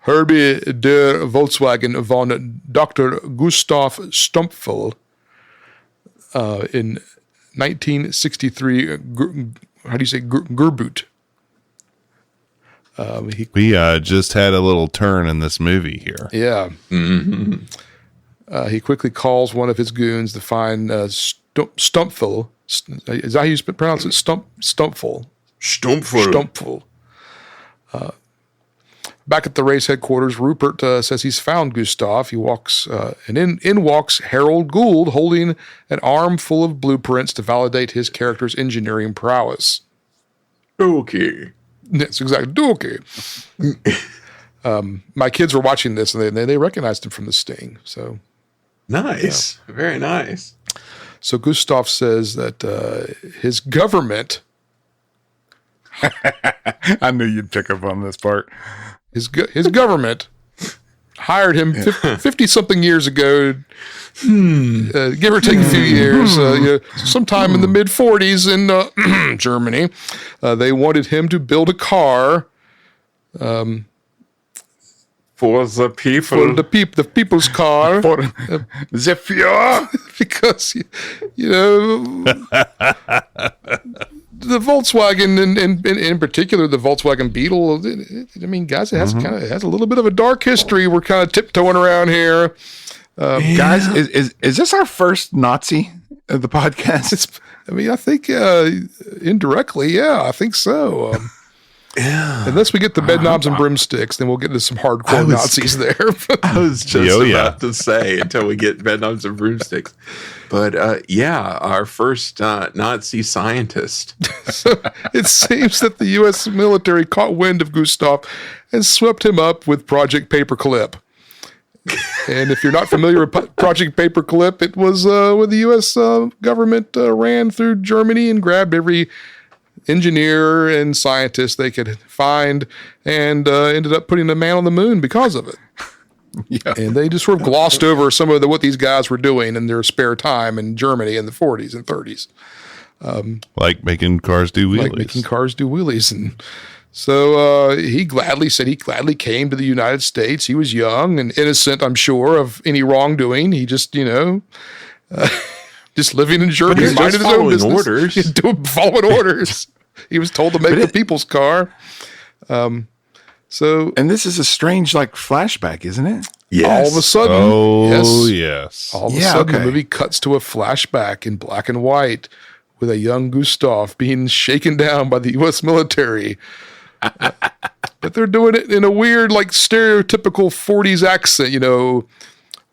Herbie der Volkswagen von Dr. Gustav Stumpfel in 1963, how do you say, Gerboot.
We just had a little turn in this movie here.
Yeah. Mm-hmm. He quickly calls one of his goons to find Stumpfel. Is that how you pronounce it? Stumpfel. Stumpfel. Back at the race headquarters, Rupert says he's found Gustav. He walks, and in walks Harold Gould, holding an arm full of blueprints to validate his character's engineering prowess.
Okay.
That's exactly okay. My kids were watching this, and they recognized him from The Sting. So
nice, yeah. Very nice.
So Gustav says that his government.
I knew you'd pick up on this part.
His government hired him 50-something years ago, give or take a few years, sometime in the mid-40s in Germany. They wanted him to build a car
for the people.
For the people's car.
For the Führer.
Because, the Volkswagen, and in particular the Volkswagen Beetle. I mean, guys, it has has a little bit of a dark history. We're kind of tiptoeing around here,
guys. Is this our first Nazi of the podcast?
I think indirectly, yeah, I think so. Yeah. Unless we get the bedknobs and broomsticks, then we'll get into some hardcore Nazis there.
I was just about to say until we get bedknobs and broomsticks. But our first Nazi scientist.
So it seems that the U.S. military caught wind of Gustav and swept him up with Project Paperclip. And if you're not familiar with Project Paperclip, it was when the U.S. government ran through Germany and grabbed every engineer and scientist they could find and ended up putting a man on the moon because of it. Yeah. And they just sort of glossed over some of what these guys were doing in their spare time in Germany in the 40s and 30s.
Like making cars do wheelies.
And so he gladly came to the United States. He was young and innocent, I'm sure, of any wrongdoing. He just, just living in Germany, minding his own business. Following orders. He was told to make the people's car.
And this is a strange flashback, isn't it?
Yes.
All of a sudden,
yes.
All of a sudden, the movie cuts to a flashback in black and white with a young Gustav being shaken down by the U.S. military. But they're doing it in a weird, stereotypical 40s accent.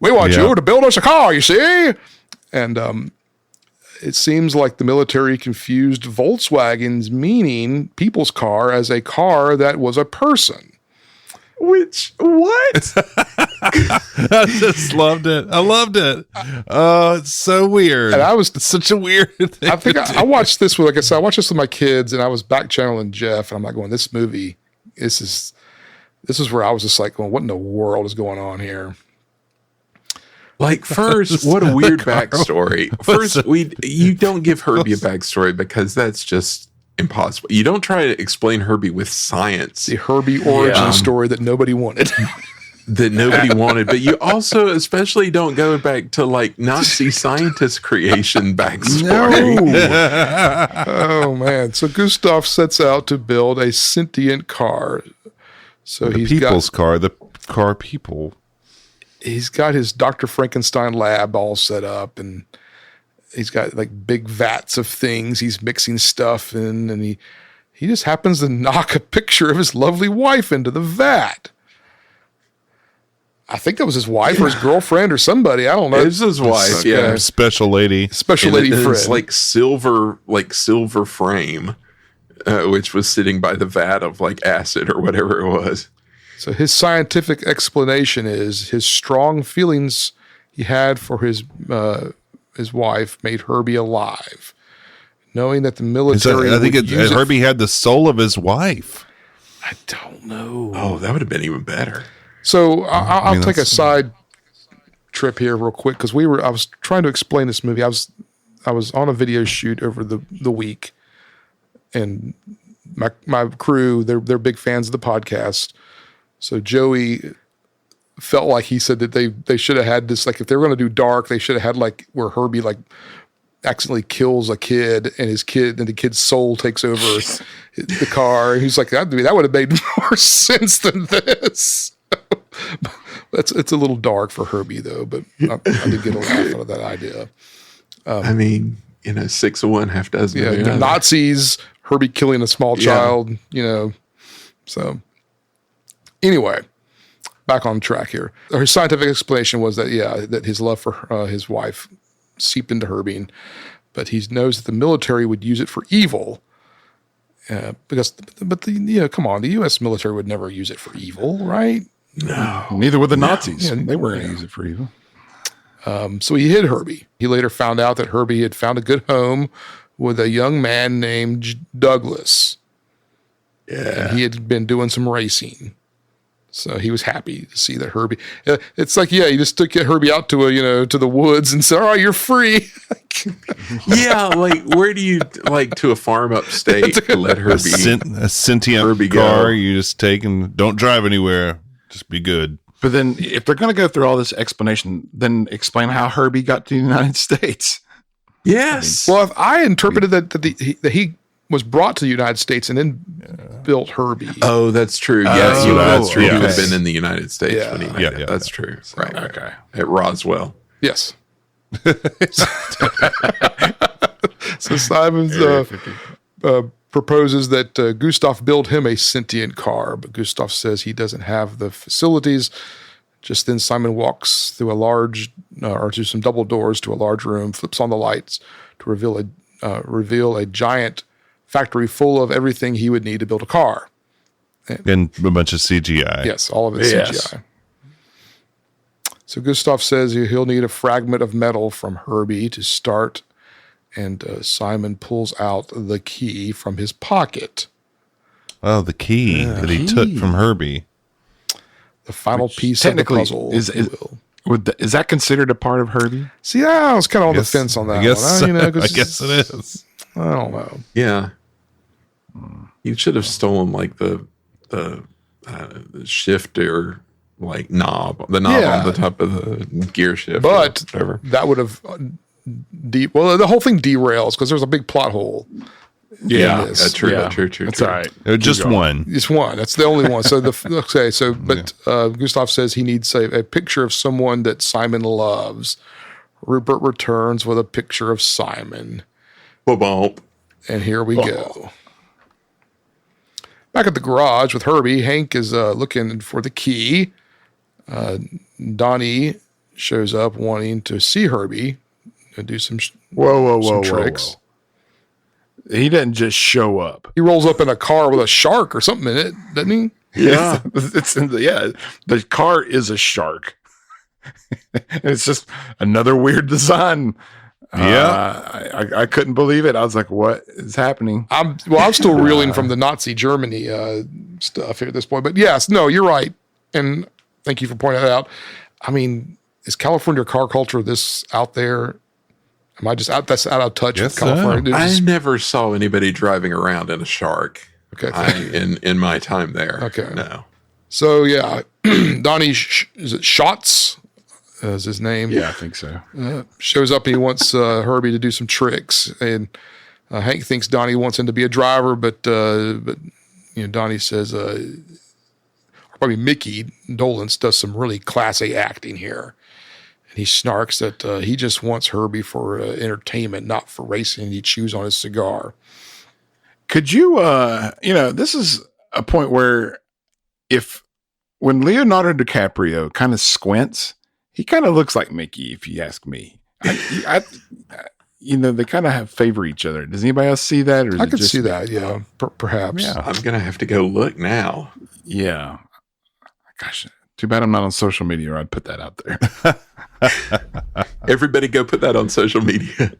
We want you to build us a car, you see? And it seems like the military confused Volkswagen's meaning, people's car, as a car that was a person.
What?
I just loved it. I loved it. Oh, it's so weird.
And
it's such a weird thing.
I think I watched this with, I watched this with my kids, and I was back channeling Jeff, and I'm going, this movie, this is where I was just going, what in the world is going on here?
First, what a weird backstory. First, you don't give Herbie a backstory because that's just impossible. You don't try to explain Herbie with science.
The Herbie origin story that nobody wanted.
But you also especially don't go back to Nazi scientist creation backstory.
No. Oh, man. So Gustav sets out to build a sentient car. So
the people's car, the car people.
he's got his Dr. Frankenstein lab all set up, and he's got like big vats of things. He's mixing stuff in, and he just happens to knock a picture of his lovely wife into the vat. I think that was his wife or his girlfriend or somebody. I don't know.
It's his wife, yeah.
Special lady.
Special lady friend.
It's like silver frame, which was sitting by the vat of like acid or whatever it was.
So his scientific explanation is his strong feelings he had for his wife made Herbie alive. Knowing that the military
Herbie had the soul of his wife.
I don't know.
Oh, that would have been even better.
So I'll take a side trip here real quick because I was trying to explain this movie. I was on a video shoot over the week, and my crew they're big fans of the podcast. So Joey felt like he said that they should have had this, like if they were going to do dark, they should have had like where Herbie like accidentally kills a kid and the kid's soul takes over the car. And he's like, that would have made more sense than this. It's a little dark for Herbie though, but I did get a laugh out of that idea.
I mean, 6 of one, half dozen.
Yeah, the Nazis, Herbie killing a small child, So anyway, back on track here. Her scientific explanation was that his love for his wife seeped into Herbie, but he knows that the military would use it for evil. Come on, the U.S. military would never use it for evil, right?
No, neither would the Nazis. Yeah, they weren't going to use it for evil.
So he hid Herbie. He later found out that Herbie had found a good home with a young man named Douglas. Yeah, and he had been doing some racing. So he was happy to see that Herbie. It's like, he just took Herbie out to to the woods and said, "All right, you're free."
Yeah, like where do you to a farm upstate to let Herbie
a sentient Herbie car? Go. You just take and don't drive anywhere. Just be good.
But then, if they're going to go through all this explanation, then explain how Herbie got to the United States.
Yes.
Well, if I interpreted that he was brought to the United States and then built Herbie.
Oh, that's true. Yes, that's true. He would have been in the United States when he made it. That's true.
So,
right. Okay. At Roswell.
Yes. So Simon's proposes that Gustav build him a sentient car, but Gustav says he doesn't have the facilities. Just then Simon walks through through some double doors to a large room, flips on the lights to reveal a giant factory full of everything he would need to build a car.
And a bunch of CGI.
Yes, all of it CGI. So Gustav says he'll need a fragment of metal from Herbie to start, and Simon pulls out the key from his pocket.
Oh, the key that he took from Herbie.
The final piece of the puzzle.
Is that considered a part of Herbie?
See, I was kind of on the fence on that
I guess,
one.
I guess it is.
I don't know.
Yeah. You should have stolen like the shifter knob, the knob on the top of the gear shift.
But that would have the whole thing derails because there's a big plot hole.
Yeah, that's true. Yeah. True.
That's all right.
Just one.
Just one. That's the only one. So Gustav says he needs a picture of someone that Simon loves. Rupert returns with a picture of Simon. And here we go. Back at the garage with Herbie, Hank is looking for the key. Donnie shows up wanting to see Herbie and do some tricks.
Whoa. He doesn't just show up.
He rolls up in a car with a shark or something in it, doesn't he?
Yeah. The car is a shark. It's just another weird design.
Yeah.
I couldn't believe it. I was like, what is happening?
I'm still reeling from the Nazi Germany stuff here at this point. But yes, no, you're right. And thank you for pointing that out. I mean, is California car culture this out there? Am I just out of touch with California?
I never saw anybody driving around in a shark.
Okay.
In my time there.
Okay.
No.
So yeah, Donnie, is it Schatz? Is his name?
Yeah, I think so.
Shows up and he wants Herbie to do some tricks, and Hank thinks Donnie wants him to be a driver, but Donnie says our Mickey Dolenz does some really Class A acting here. And he snarks that he just wants Herbie for entertainment, not for racing. And he chews on his cigar.
Could you, this is a point where when Leonardo DiCaprio kind of squints, he kind of looks like Mickey, if you ask me. They kind of favor each other. Does anybody else see that? Or
I could see that, yeah, perhaps.
Yeah.
I'm going to have to go look now.
Yeah. Gosh, too bad I'm not on social media or I'd put that out there.
Everybody go put that on social media.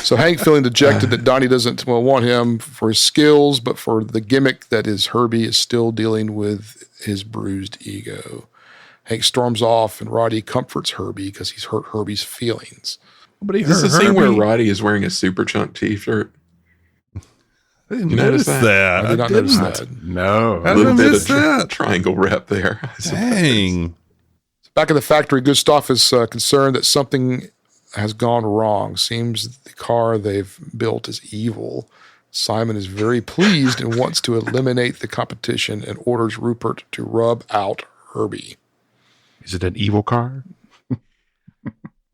So Hank feeling dejected that Donnie doesn't want him for his skills, but for the gimmick that is Herbie is still dealing with his bruised ego. Hank storms off and Roddy comforts Herbie because he's hurt Herbie's feelings.
But
Is this the scene where Roddy is wearing a Super Chunk t-shirt?
I didn't
You
notice
notice
that.
I did not notice that.
No.
How
A
did I
little bit
miss
of
that?
triangle rep there. I suppose.
Dang.
Back in the factory, Gustav is concerned that something has gone wrong. Seems the car they've built is evil. Simon is very pleased and wants to eliminate the competition and orders Rupert to rub out Herbie.
Is it an evil car?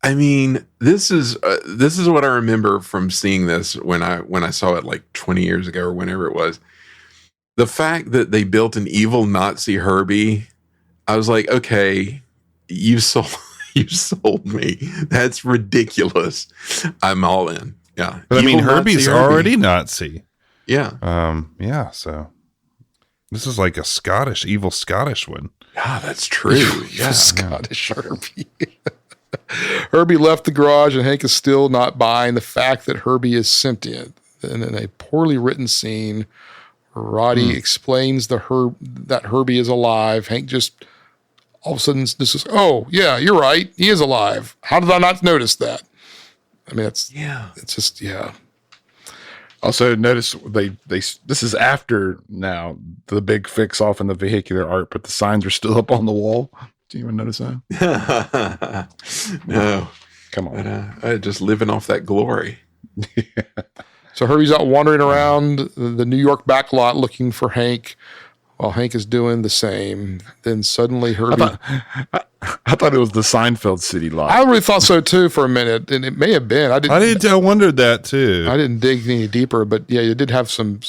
I mean, this is what I remember from seeing this when I saw it like 20 years ago or whenever it was. The fact that they built an evil Nazi Herbie, I was like, okay, you sold me. That's ridiculous. I'm all in. Yeah.
But I mean,
Evil
Herbie's
Nazi Herbie.
already Nazi.
Yeah.
Yeah, so this is like a evil Scottish one.
Yeah, that's true. Yeah.
Scottish Herbie. Herbie left the garage, and Hank is still not buying the fact that Herbie is sentient. And in a poorly written scene, Roddy explains that Herbie is alive. Hank just all of a sudden just says, "Oh, yeah, you're right. He is alive. How did I not notice that?" I mean, it's just, yeah.
Also, notice this is after now the big fix off in the vehicular art, but the signs are still up on the wall. Do you even notice that?
No.
Come on.
But just living off that glory.
So Herbie's out wandering around the New York backlot looking for Hank, while Hank is doing the same. Then suddenly Herbie...
I thought it was the Seinfeld city lot.
I really thought so too for a minute, and it may have been.
I wondered that too.
I didn't dig any deeper, but yeah, it did have some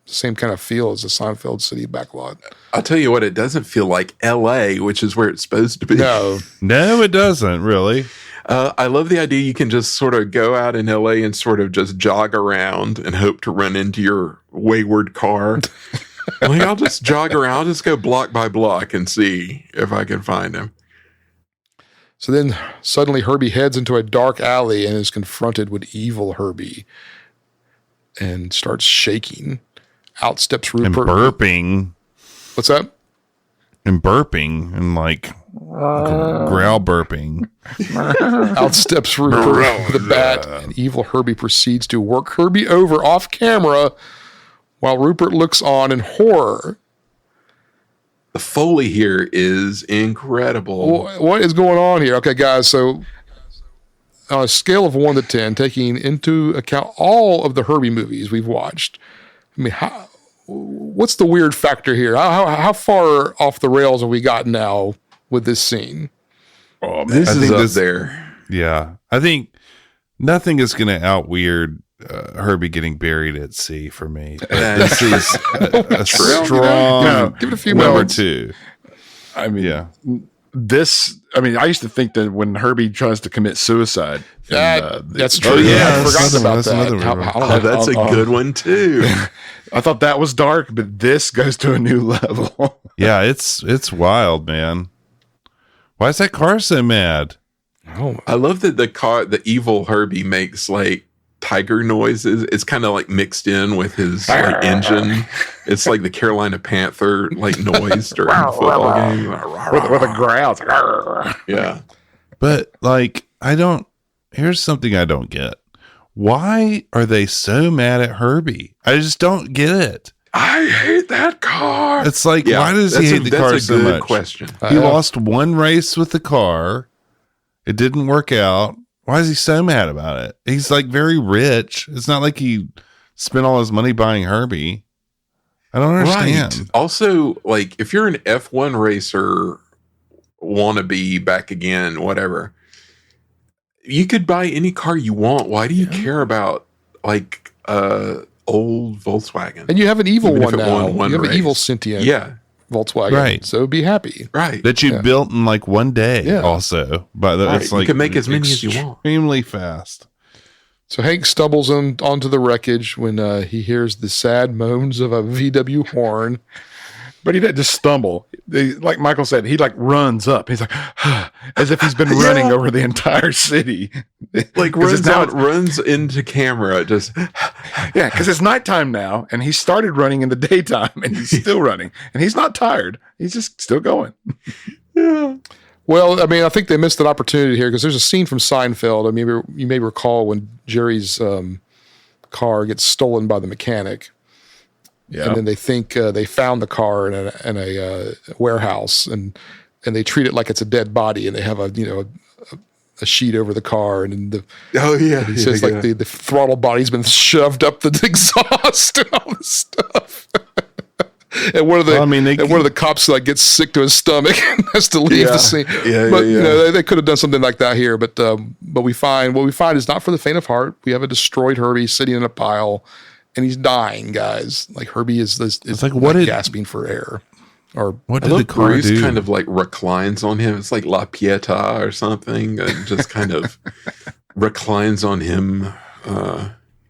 same kind of feel as the Seinfeld city backlot.
I'll tell you what, it doesn't feel like L.A., which is where it's supposed to be.
No,
it doesn't really.
I love the idea you can just sort of go out in L.A. and sort of just jog around and hope to run into your wayward car. Like, I'll just jog around. I'll just go block by block and see if I can find him.
So then suddenly Herbie heads into a dark alley and is confronted with evil Herbie and starts shaking. Out steps Rupert.
And burping.
What's that?
And burping and like growl burping.
Out steps Rupert with a bat, and evil Herbie proceeds to work Herbie over off camera while Rupert looks on in horror.
The Foley here is incredible.
What is going on here? Okay, guys, so on a scale of 1 to 10, taking into account all of the Herbie movies we've watched, I mean, what's the weird factor here? How far off the rails have we gotten now with this scene?
Oh, man.
This
I
is
think
up
this-
there.
Yeah. I think nothing is going to out weird Herbie getting buried at sea for me. This is a strong
Give it a few
number
moments.
2.
I mean,
Yeah.
I used to think that when Herbie tries to commit suicide.
That's true.
Oh, yeah,
I
that's
forgot about
that's
that.
another one.
Oh, that's a good one, too.
I thought that was dark, but this goes to a new level.
Yeah, it's wild, man. Why is that car so mad?
Oh,
I love that the evil Herbie makes like tiger noises. It's kind of like mixed in with his like engine. It's like the Carolina Panther like noise during a football game.
with a growl. It's like,
Yeah.
But like, here's something I don't get. Why are they so mad at Herbie? I just don't get it.
I hate that car.
It's like, why does he hate the car
that's a
so
good
much?
question.
He lost one race with the car. It didn't work out. Why is he so mad about it? He's like very rich. It's not like he spent all his money buying Herbie. I don't understand.
Right. Also, like, if you're an F1 racer, wannabe, back again, whatever, you could buy any car you want. Why do you care about, like, old Volkswagen?
And you have an evil
Even if
one
it
now.
won one
You have an
race.
evil sentient Volkswagen.
Right.
So be happy.
Right.
That you built in like one day.
Yeah.
Also, but
Right.
it's
You
like
can make as many as you want.
Extremely fast.
So Hank stumbles onto the wreckage when he hears the sad moans of a VW horn.
But he didn't just stumble. Like Michael said, he like runs up. He's like, as if he's been running over the entire city.
Like,
'Cause it's
runs into camera, just
Yeah, because it's nighttime now, and he started running in the daytime, and he's still running, and he's not tired. He's just still going.
Well, I mean, I think they missed an opportunity here because there's a scene from Seinfeld. I mean, you may recall when Jerry's car gets stolen by the mechanic.
Yeah,
And then they think they found the car in a warehouse, and they treat it like it's a dead body, and they have a sheet over the car, and then he says the throttle body's been shoved up the exhaust and all this stuff. And one of the cops like gets sick to his stomach and has to leave the scene. But you know, they could have done something like that here. But what we find is not for the faint of heart. We have a destroyed Herbie sitting in a pile, and he's dying, guys. Like Herbie is like gasping for air. Or
what did the car
Bruce
do?
kind of like reclines on him. It's like La Pieta or something. And just kind of reclines on him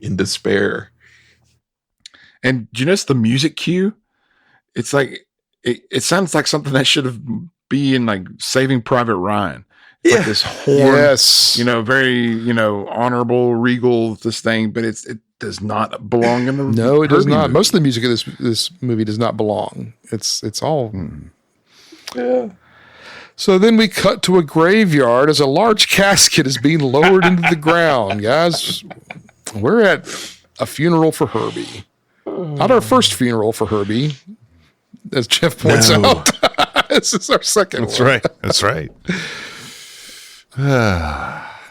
in despair.
and do you notice the music cue? It's like it sounds like something that should have be in like Saving Private Ryan. It's like this horn,
yes,
very honorable, regal this thing, but it does not belong in the
no, it does
Herbie
not.
movie.
Most of the music of this movie does not belong. It's all.
Yeah.
So then we cut to a graveyard as a large casket is being lowered into the ground. Guys, we're at a funeral for Herbie. Not our first funeral for Herbie, as Jeff points out. This is our second one.
That's right.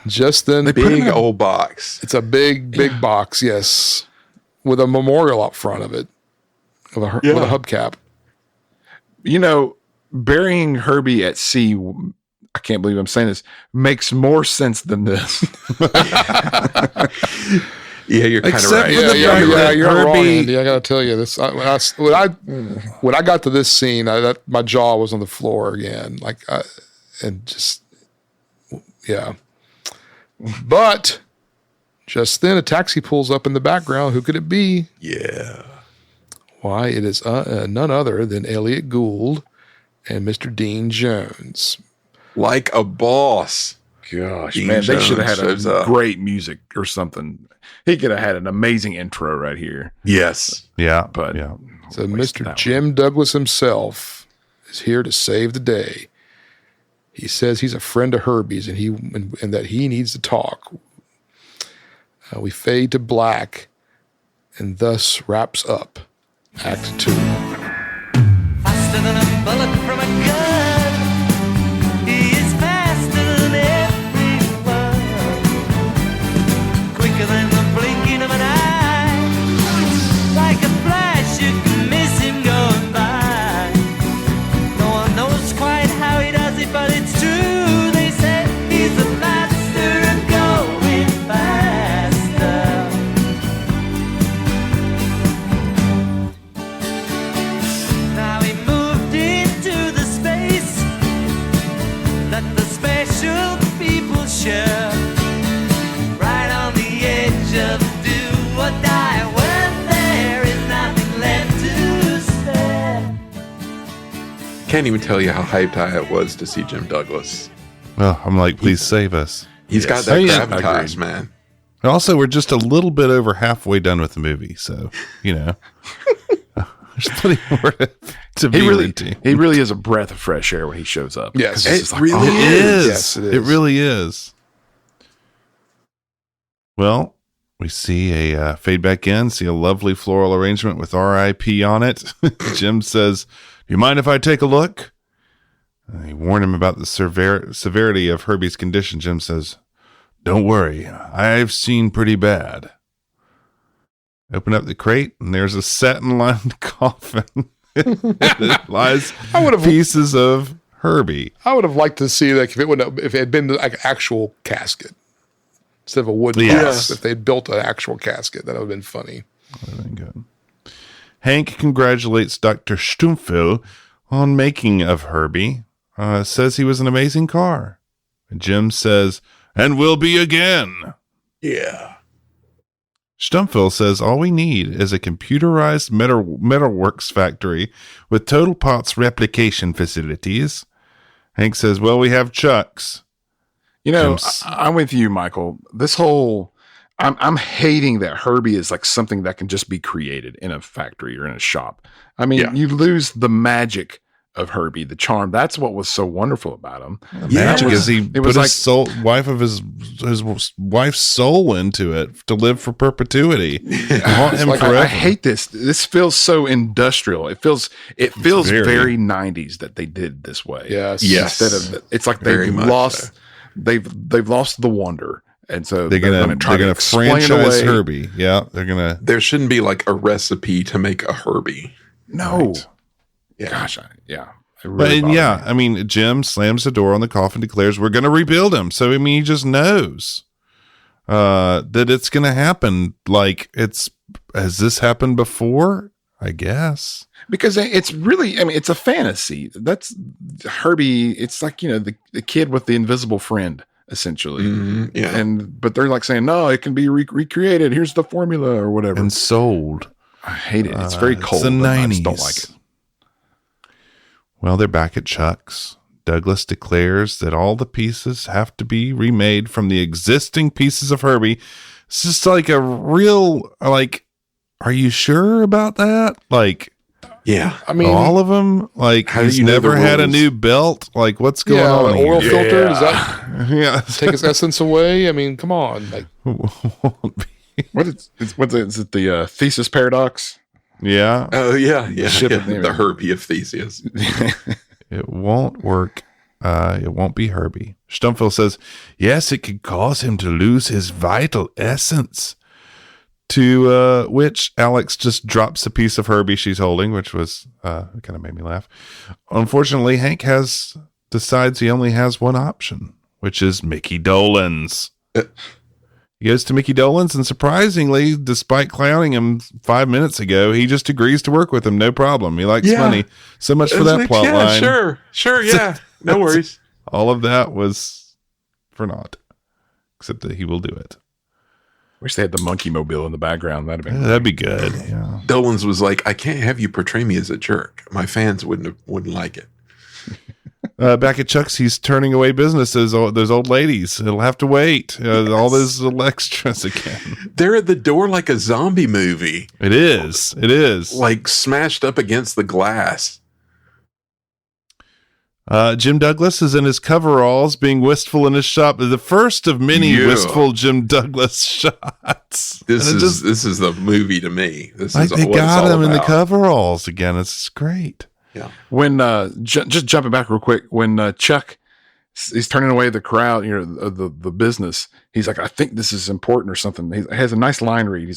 Just then,
Big old box.
it's a big box, yes, with a memorial up front of it, with a hubcap.
Burying Herbie at sea, I can't believe I'm saying this, makes more sense than this.
Yeah, you're kind of
Except
right.
for the fact
Yeah,
that
you're wrong,
Herbie-
Andy. I gotta tell you this. When I got to this scene, my jaw was on the floor again. But just then, a taxi pulls up in the background. Who could it be?
Yeah.
Why, it is none other than Elliot Gould and Mr. Dean Jones.
Like a boss.
Gosh,
Dean
man, they should have
Jones
had
shows
a
up.
great music or something. He could have had an amazing intro right here.
Yes.
Yeah,
But
yeah.
So
wasted
Mr.
that
Jim Douglas himself is here to save the day. He says he's a friend of Herbie's and that he needs to talk. We fade to black and thus wraps up Act 2.
Faster than a bullet from a gun. He is faster than everyone. Quicker than the blinking of an eye. Like a flash, you can miss him going by. No one knows quite how he does it, but it's true. They say he's a master of going faster. Now he moved into the space that the special people share. Right on the edge of do or die when there is nothing left to spare.
Can't even tell you how hyped I was to see Jim Douglas.
Well, I'm like, please save us.
He's got
Oh,
that
yeah.
gravitas, man.
And also, we're just a little bit over halfway done with the movie, so there's plenty more to be into.
He really is a breath of fresh air when he shows up.
Yes.
'Cause it's just
It really
It
is.
is.
Yes, it is.
It really is. Well, we see a fade back in, see a lovely floral arrangement with RIP on it. Jim says, "Do you mind if I take a look?" He warned him about the severity of Herbie's condition. Jim says, "Don't worry, I've seen pretty bad." Open up the crate, and there's a satin-lined coffin. It lies pieces of Herbie.
I would have liked to see like if it had been like an actual casket instead of a wooden box. If they'd built an actual casket, that would have been funny.
That would have been good. Hank congratulates Dr. Stumpfel on making of Herbie. Says he was an amazing car. Jim says, and will be again.
Yeah.
Stumpfel says all we need is a computerized metalworks factory with total parts replication facilities. Hank says, well, we have Chuck's.
You know, I'm with you, Michael. This whole, I'm hating that Herbie is like something that can just be created in a factory or in a shop. I mean, you lose the magic of Herbie, the charm. That's what was so wonderful about him.
The magic is he put his wife's soul into it to live for perpetuity. Want him forever.
I hate this. This feels so industrial. It feels very 90s that they did this way.
Yes.
Instead of, it's like they've lost the wonder. And so
they're gonna franchise Herbie. Yeah,
There shouldn't be like a recipe to make a Herbie.
No.
Right.
Yeah. Gosh, really
I mean, Jim slams the door on the coffin, declares we're going to rebuild him. So, I mean, he just knows that it's going to happen. Like, has this happened before? I guess.
Because it's really, I mean, it's a fantasy. That's Herbie. It's like, the kid with the invisible friend, essentially.
Mm-hmm, yeah.
But they're like saying, no, it can be recreated. Here's the formula or whatever.
And sold.
I hate it. It's very cold.
It's the 90s.
I just don't like it.
Well, they're back at Chuck's. Douglas declares that all the pieces have to be remade from the existing pieces of Herbie. It's just like a real, like, are you sure about that? Like,
yeah.
I mean,
all of them? Like, he's never had a new belt? Like, what's going on
an oil
here?
filter? Does that take its essence away? I mean, come on. Like,
is it the thesis paradox?
Yeah.
Oh, yeah. The Herbie of Theseus.
It won't work. It won't be Herbie. Stumpfel says, yes, it could cause him to lose his vital essence. To which Alex just drops a piece of Herbie she's holding, which was kind of made me laugh. Unfortunately, Hank decides he only has one option, which is Mickey Dolenz. He goes to Mickey Dolenz, and surprisingly, despite clowning him 5 minutes ago, he just agrees to work with him. No problem. He likes money. So much for that plot line.
Sure. Yeah. No worries.
All of that was for naught, except that he will do it.
Wish they had the monkey mobile in the background.
That'd be good. Yeah.
Dolenz was like, I can't have you portray me as a jerk. My fans wouldn't like it.
Back at Chuck's, he's turning away business. Those old ladies. It'll have to wait. All those little extras again.
They're at the door like a zombie movie.
It is.
Like smashed up against the glass.
Jim Douglas is in his coveralls being wistful in his shop. The first of many wistful Jim Douglas shots.
This is the movie to me. This
like
is
they
what
got
it's all
him in the
about.
coveralls again. It's great.
Yeah.
When just jumping back real quick, when Chuck is turning away the crowd, the business, he's like, I think this is important or something. He has a nice line read.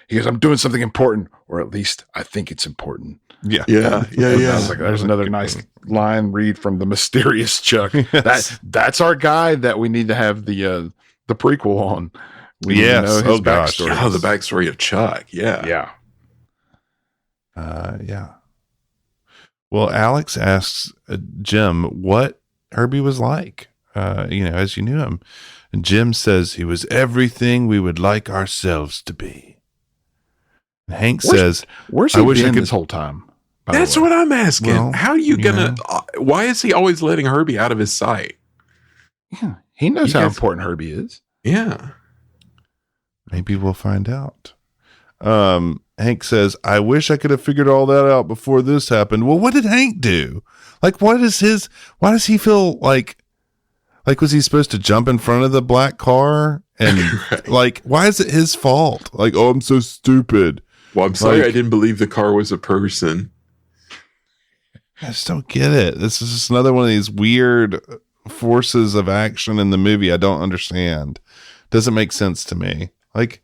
He goes, I'm doing something important, or at least I think it's important.
Yeah.
I was like, there's another nice line read from the mysterious Chuck.
Yes.
That's our guy that we need to have the prequel on. We need to know his backstory.
Oh, the backstory of Chuck. Yeah.
Yeah. Well, Alex asks Jim what Herbie was like, as you knew him. And Jim says he was everything we would like ourselves to be. And Hank says,
where's he been this whole time?
That's what I'm asking.
Well,
how are you gonna? Why is he always letting Herbie out of his sight?
Yeah, he knows how important Herbie is.
Yeah,
maybe we'll find out. Hank says, I wish I could have figured all that out before this happened. Well, what did Hank do? Like, why does he feel like was he supposed to jump in front of the black car? And
right.
Like, why is it his fault? Like, oh, I'm so stupid.
Well, I'm sorry I didn't believe the car was a person.
I just don't get it. This is just another one of these weird forces of action in the movie I don't understand. Doesn't make sense to me. Like,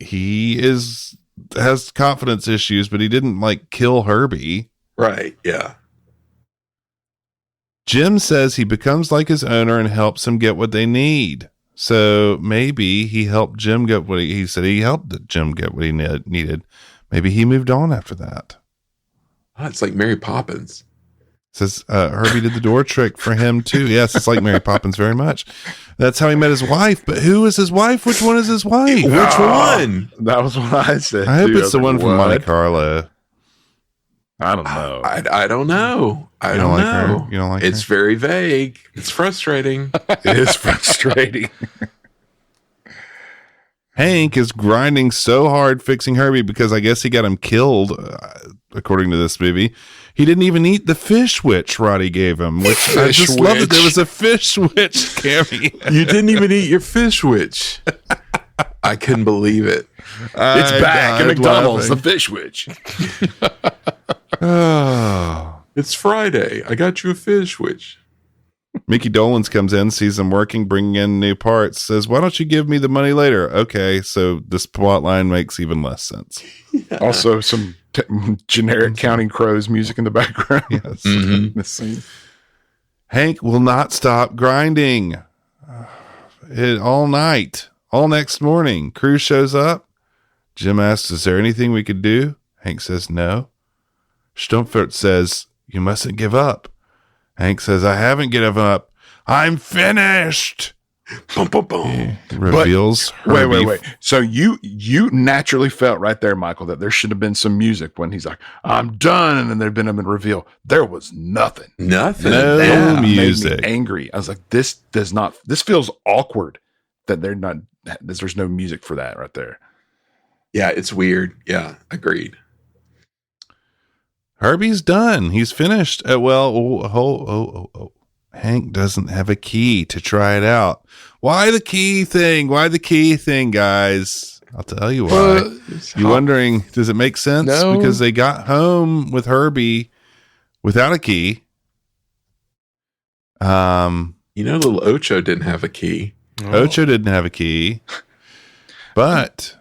he has confidence issues, but he didn't like kill Herbie.
Right. Yeah.
Jim says he becomes like his owner and helps him get what they need. So maybe he helped Jim get what he said he helped Jim get what he needed. Maybe he moved on after that.
Oh, it's like Mary Poppins.
Says Herbie did the door trick for him too. Yes, it's like Mary Poppins very much. That's how he met his wife. But who is his wife? Which one is his wife?
Which one?
That was what I said.
I hope
too.
it's the one from Monte Carlo.
I don't know.
I don't know. I
You
don't
like
know.
her? You don't like
It's
her?
very vague. It's frustrating.
It is frustrating.
Hank is grinding so hard fixing Herbie because I guess he got him killed, according to this movie. He didn't even eat the fish witch Roddy gave him, which I
Fish
just love that there
witch.
was a fish witch cameo.
You didn't even eat your fish witch. I couldn't believe it.
It's back at
died
McDonald's,
laughing.
the fish witch.
Oh.
It's Friday. I got you a fish witch.
Mickey Dolenz comes in, sees them working, bringing in new parts, says, "Why don't you give me the money later?" Okay, so this plot line makes even less sense.
Also, some generic Counting Crows music in the background.
Yes.
Mhm.
This scene.
Hank will not stop grinding all night, all next morning. Crew shows up. Jim asks, "Is there anything we could do?" Hank says, "No." Stumpfert says, "You mustn't give up." Hank says, "I haven't given up. I'm finished."
Boom, boom, boom.
Reveals
Wait.
Herbie.
So you naturally felt right there, Michael, that there should have been some music when he's like, "I'm done," and then there'd been a reveal. There was nothing.
Nothing.
No
That made
music.
me angry. I was like, this feels awkward that there's no music for that right there.
Yeah, it's weird. Yeah, agreed.
Herbie's done. He's finished. Hank doesn't have a key to try it out. Why the key thing? Why the key thing, guys? I'll tell you why. You're wondering, does it make sense?
No.
Because they got home with Herbie without a key.
Little Ocho didn't have a key.
Ocho didn't have a key. But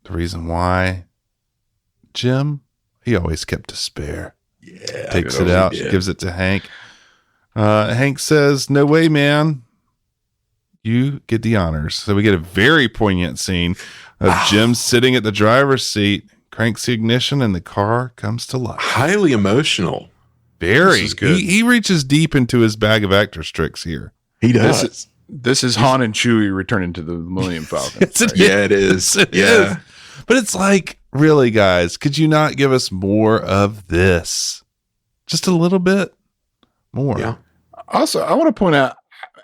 the reason why, Jim, he always kept a spare.
Yeah.
Takes
good
it
old
out,
Jim.
gives it to Hank. Hank says, "No way, man. You get the honors." So we get a very poignant scene of Jim sitting at the driver's seat, cranks the ignition, and the car comes to life.
Highly emotional.
Very.
This is good.
He reaches deep into his bag of actor's tricks here.
He
This
does.
This is Han and Chewie returning to the Millennium Falcon.
Yes, it
Yeah, it is.
It
Yeah.
is. But it's like, really, guys, could you not give us more of this? Just a little bit more.
Yeah.
Also, I want to point out,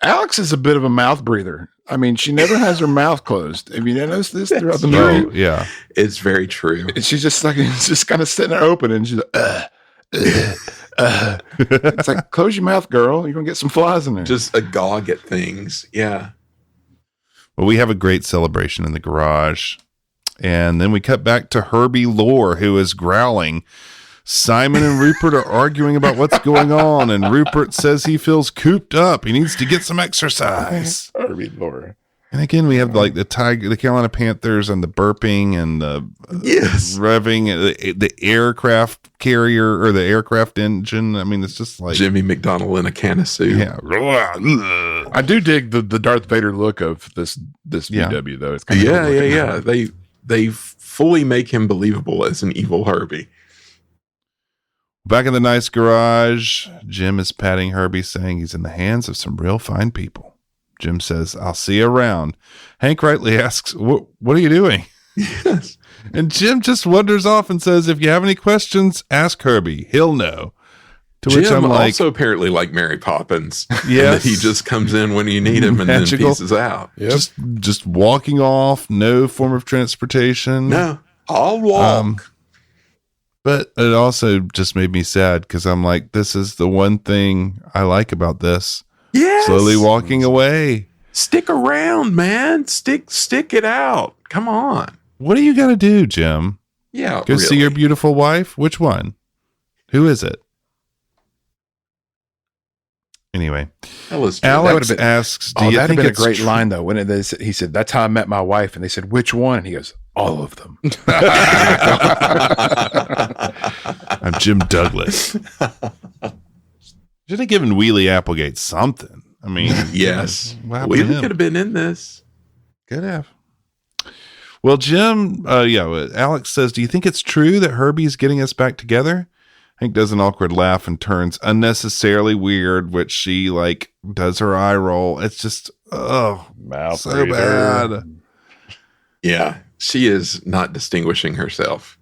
Alex is a bit of a mouth breather. I mean, she never has her mouth closed. Have you noticed this throughout the movie?
Oh, yeah.
It's very true.
And she's just like, it's just kind of sitting there open, and she's like, It's like, close your mouth, girl. You're gonna get some flies in there.
Just agog at things. Yeah.
Well, we have a great celebration in the garage. And then we cut back to Herbie Lore, who is growling. Simon and Rupert are arguing about what's going on, and Rupert says he feels cooped up. He needs to get some exercise.
Herbie Laura.
And again, we have like the Carolina Panthers, and the burping, and the
Yes.
revving, the aircraft carrier or the aircraft engine. I mean, it's just like
Jimmy McDonald in a can of soup.
yeah.
I do dig the Darth Vader look of this
Yeah.
VW though. It's kind of
Yeah,
cool
yeah,
looking.
yeah. They fully make him believable as an evil Herbie.
Back in the nice garage, Jim is patting Herbie, saying he's in the hands of some real fine people. Jim says, "I'll see you around." Hank rightly asks, what are you doing?
Yes.
And Jim just wanders off and says, "If you have any questions, ask Herbie. He'll know." To which
Jim
I'm like,
also apparently like Mary Poppins.
Yes.
And he just comes in when you need him and
Magical.
then pieces out.
Yep.
just walking off, no form of transportation.
No, I'll walk.
But it also just made me sad because I'm like, this is the one thing I like about this.
Yes.
Slowly walking away.
Stick around, man. Stick it out. Come on.
What do you got to do, Jim?
Yeah.
Go see your beautiful wife? Which one? Who is it? Anyway,
Alex
Alex
been-
asks, do
Oh,
you
that'd
think
have been a
it's
great
tr-
line though. When he said, "That's how I met my wife," and they said, "Which one?" And he goes, All of them.
I'm Jim Douglas. Should have given Wheelie Applegate something. I mean,
Yes.
what happened to
We
him?
could have been in this.
Could have. Well, Jim, Alex says, do you think it's true that Herbie's getting us back together? Hank does an awkward laugh and turns unnecessarily weird, which she does her eye roll. It's just,
Mouth
so
breather.
bad.
Yeah. She is not distinguishing herself.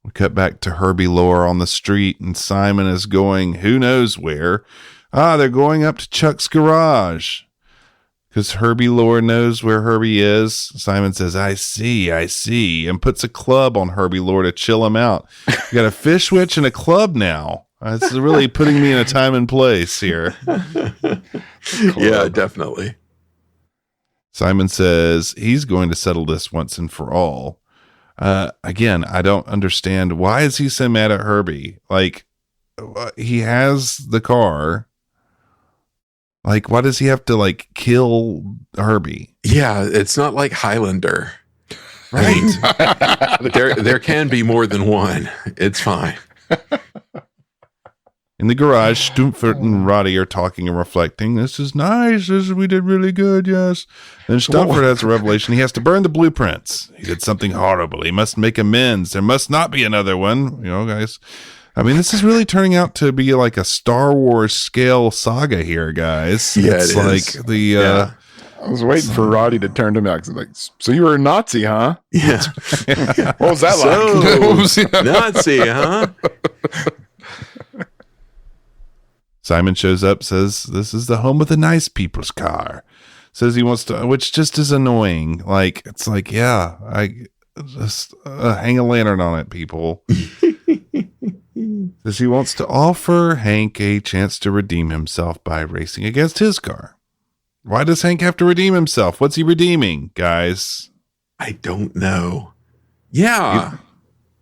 We cut back to Herbie Lore on the street, and Simon is going who knows where. They're going up to Chuck's garage. Because Herbie Lore knows where Herbie is. Simon says, I see, and puts a club on Herbie Lore to chill him out. You got a fish witch and a club now. It's really putting me in a time and place here.
Yeah, definitely.
Simon says he's going to settle this once and for all. Again, I don't understand. Why is he so mad at Herbie? He has the car. Why does he have to kill Herbie?
Yeah, it's not like Highlander. Right. there can be more than one. It's fine.
In the garage, Stumpfert and Roddy are talking and reflecting. This is nice. We did really good, yes. Then Stumpfert has a revelation. He has to burn the blueprints. He did something horrible. He must make amends. There must not be another one. Guys. I mean, this is really turning out to be like a Star Wars scale saga here, guys.
Yeah,
it's
it is.
I was waiting for Roddy to turn to me. So you were a Nazi, huh?
Yeah.
What was that like?
Nazi, huh?
Simon shows up, says, this is the home of the nice people's car. Says he wants to, which just is annoying. I just hang a lantern on it, people. Says he wants to offer Hank a chance to redeem himself by racing against his car. Why does Hank have to redeem himself? What's he redeeming, guys?
I don't know. Yeah.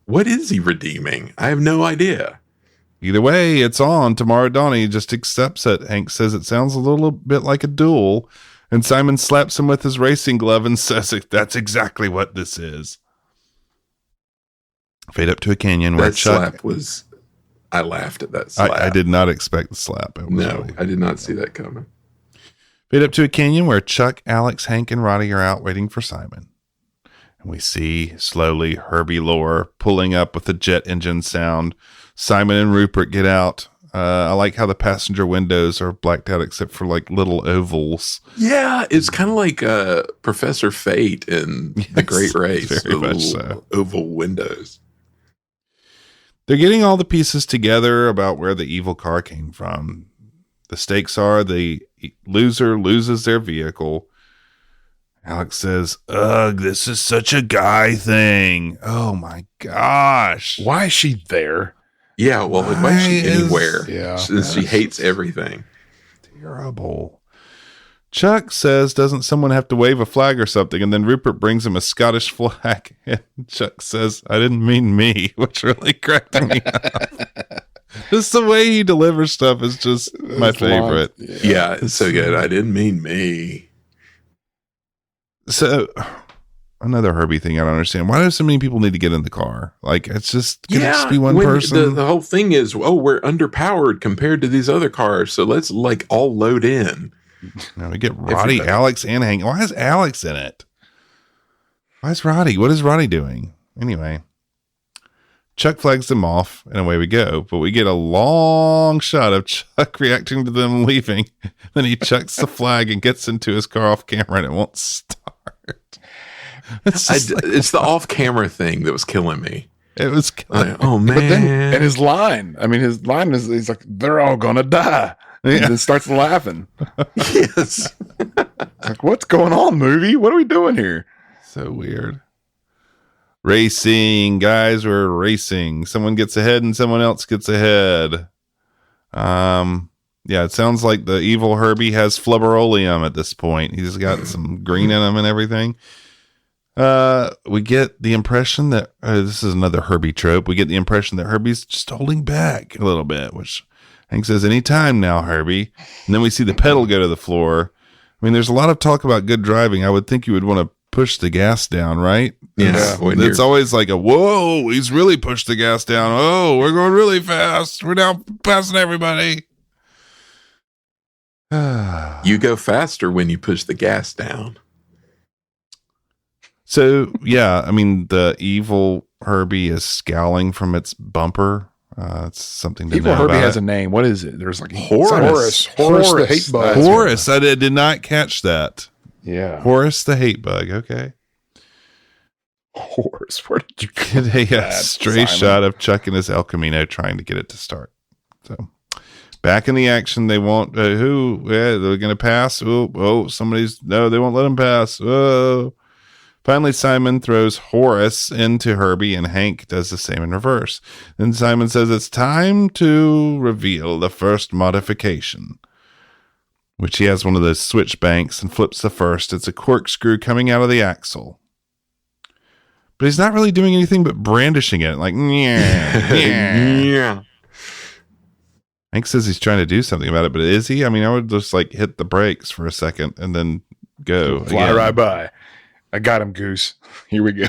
What is he redeeming? I have no idea.
Either way, it's on. Tomorrow Donnie just accepts it. Hank says it sounds a little bit like a duel. And Simon slaps him with his racing glove and says, that's exactly what this is. Fade up to a canyon where
That slap was, I laughed at that slap.
I did not expect the slap.
No, I did not see that coming.
Fade up to a canyon where Chuck, Alex, Hank, and Roddy are out waiting for Simon. And we see slowly Herbie Lore pulling up with a jet engine sound. Simon and Rupert get out. I like how the passenger windows are blacked out except for little ovals.
Yeah, it's kind of like Professor Fate in The Great Race.
Very much so.
Oval windows.
They're getting all the pieces together about where the evil car came from. The stakes are the loser loses their vehicle. Alex says, ugh, this is such a guy thing. Oh my gosh.
Why is she there?
Yeah, well, why is she anywhere?
Yeah.
She hates everything.
Terrible. Chuck says, doesn't someone have to wave a flag or something? And then Rupert brings him a Scottish flag. And Chuck says, I didn't mean me, which really cracked me up. Just the way he delivers stuff is just my favorite.
Yeah, it's so good. I didn't mean me.
So, another Herbie thing I don't understand. Why do so many people need to get in the car? It's just, can it just be one person?
The whole thing is, we're underpowered compared to these other cars. So let's all load in.
No, we get Roddy, Alex, and Hank. Why is Alex in it? Why is Roddy? What is Roddy doing? Anyway, Chuck flags them off, and away we go. But we get a long shot of Chuck reacting to them leaving. Then he chucks the flag and gets into his car off camera, and it won't start.
It's the off-camera thing that was killing me.
It was killing me.
Oh, man.
But then, and his line is, he's like, they're all going to die. And then starts laughing.
Yes.
What's going on, movie? What are we doing here?
So weird. Racing, guys, we're racing. Someone gets ahead and someone else gets ahead. Yeah, it sounds like the evil Herbie has flubberolium at this point. He's got some green in him and everything. We get the impression that this is another Herbie trope. We get the impression that Herbie's just holding back a little bit, which Hank says, anytime now, Herbie. And then we see the pedal go to the floor. I mean, there's a lot of talk about good driving. I would think you would want to push the gas down, right?
Yeah.
It's always like whoa, he's really pushed the gas down. Oh, we're going really fast. We're now passing everybody.
You go faster when you push the gas down.
So, yeah, I mean, the evil Herbie is scowling from its bumper. It's something to
Evil
know
Herbie
about
has
it.
a name. What is it? There's like
Horace the hate bug.
Horace. I did not catch that.
Yeah.
Horace the hate bug. Okay.
Horace. Where did you
Get a
that,
stray
Simon?
shot of Chuck and his El Camino trying to get it to start. So, back in the action, they won't. They're going to pass. Oh, no, they won't let him pass. Oh. Finally, Simon throws Horace into Herbie, and Hank does the same in reverse. Then Simon says it's time to reveal the first modification, which he has one of those switch banks and flips the first. It's a corkscrew coming out of the axle. But he's not really doing anything but brandishing it, like,
Yeah.
Hank says he's trying to do something about it, but is he? I mean, I would just like hit the brakes for a second and then go.
Fly
again.
right by. I got him, Goose. Here we go.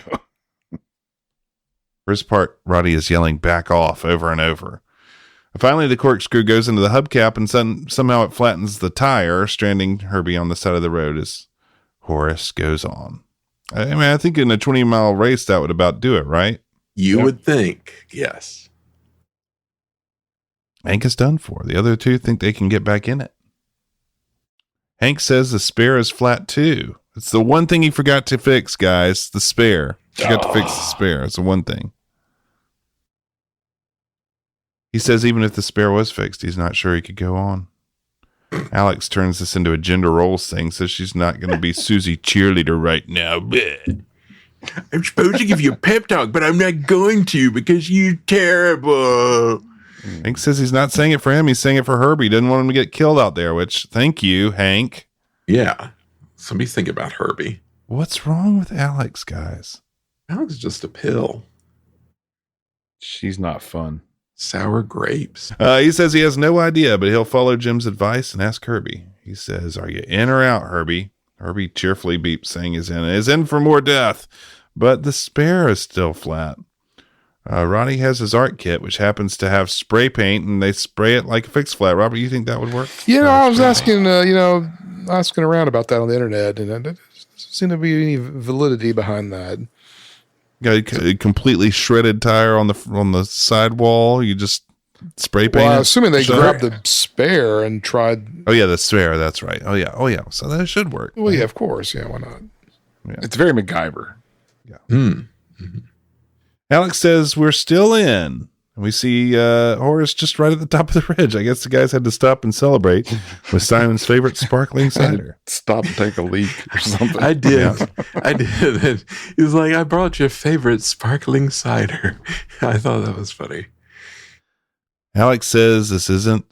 For his part, Roddy is yelling back off over and over. Finally, the corkscrew goes into the hubcap and somehow it flattens the tire, stranding Herbie on the side of the road as Horace goes on. I mean, I think in a 20-mile race, that would about do it, right?
You would think, yes.
Hank is done for. The other two think they can get back in it. Hank says the spare is flat too. It's the one thing he forgot to fix, guys. The spare. He forgot to fix the spare. It's the one thing. He says even if the spare was fixed, he's not sure he could go on. Alex turns this into a gender roles thing, says she's not going to be Susie cheerleader right now. Bleh.
I'm supposed to give you a pep talk, but I'm not going to because you're terrible.
Hank says he's not saying it for him. He's saying it for Herbie. He doesn't want him to get killed out there, which, thank you, Hank.
Yeah. Somebody think about Herbie.
What's wrong with Alex, guys?
Alex is just a pill.
She's not fun.
Sour grapes.
He says he has no idea, but he'll follow Jim's advice and ask Herbie. He says, are you in or out, Herbie? Herbie cheerfully beeps, saying he's in. Is in for more death, but the spare is still flat. Ronnie has his art kit, which happens to have spray paint, and they spray it like a fixed flat. Robert, you think that would work?
I was asking, asking around about that on the internet, and there doesn't seem to be any validity behind that.
Got a completely shredded tire on the sidewall. You just spray paint.
Well,
it?
I'm assuming they
Sure.
grabbed the spare and tried.
Oh yeah, the spare. That's right. Oh yeah. So that should work.
Well, yeah, of course. Yeah, why not?
It's very MacGyver.
Alex says we're still in. And we see Horace just right at the top of the ridge. I guess the guys had to stop and celebrate with Simon's favorite sparkling cider.
Stop and take a leak or something.
I did. I did. He was like, I brought your favorite sparkling cider. I thought that was funny.
Alex says this isn't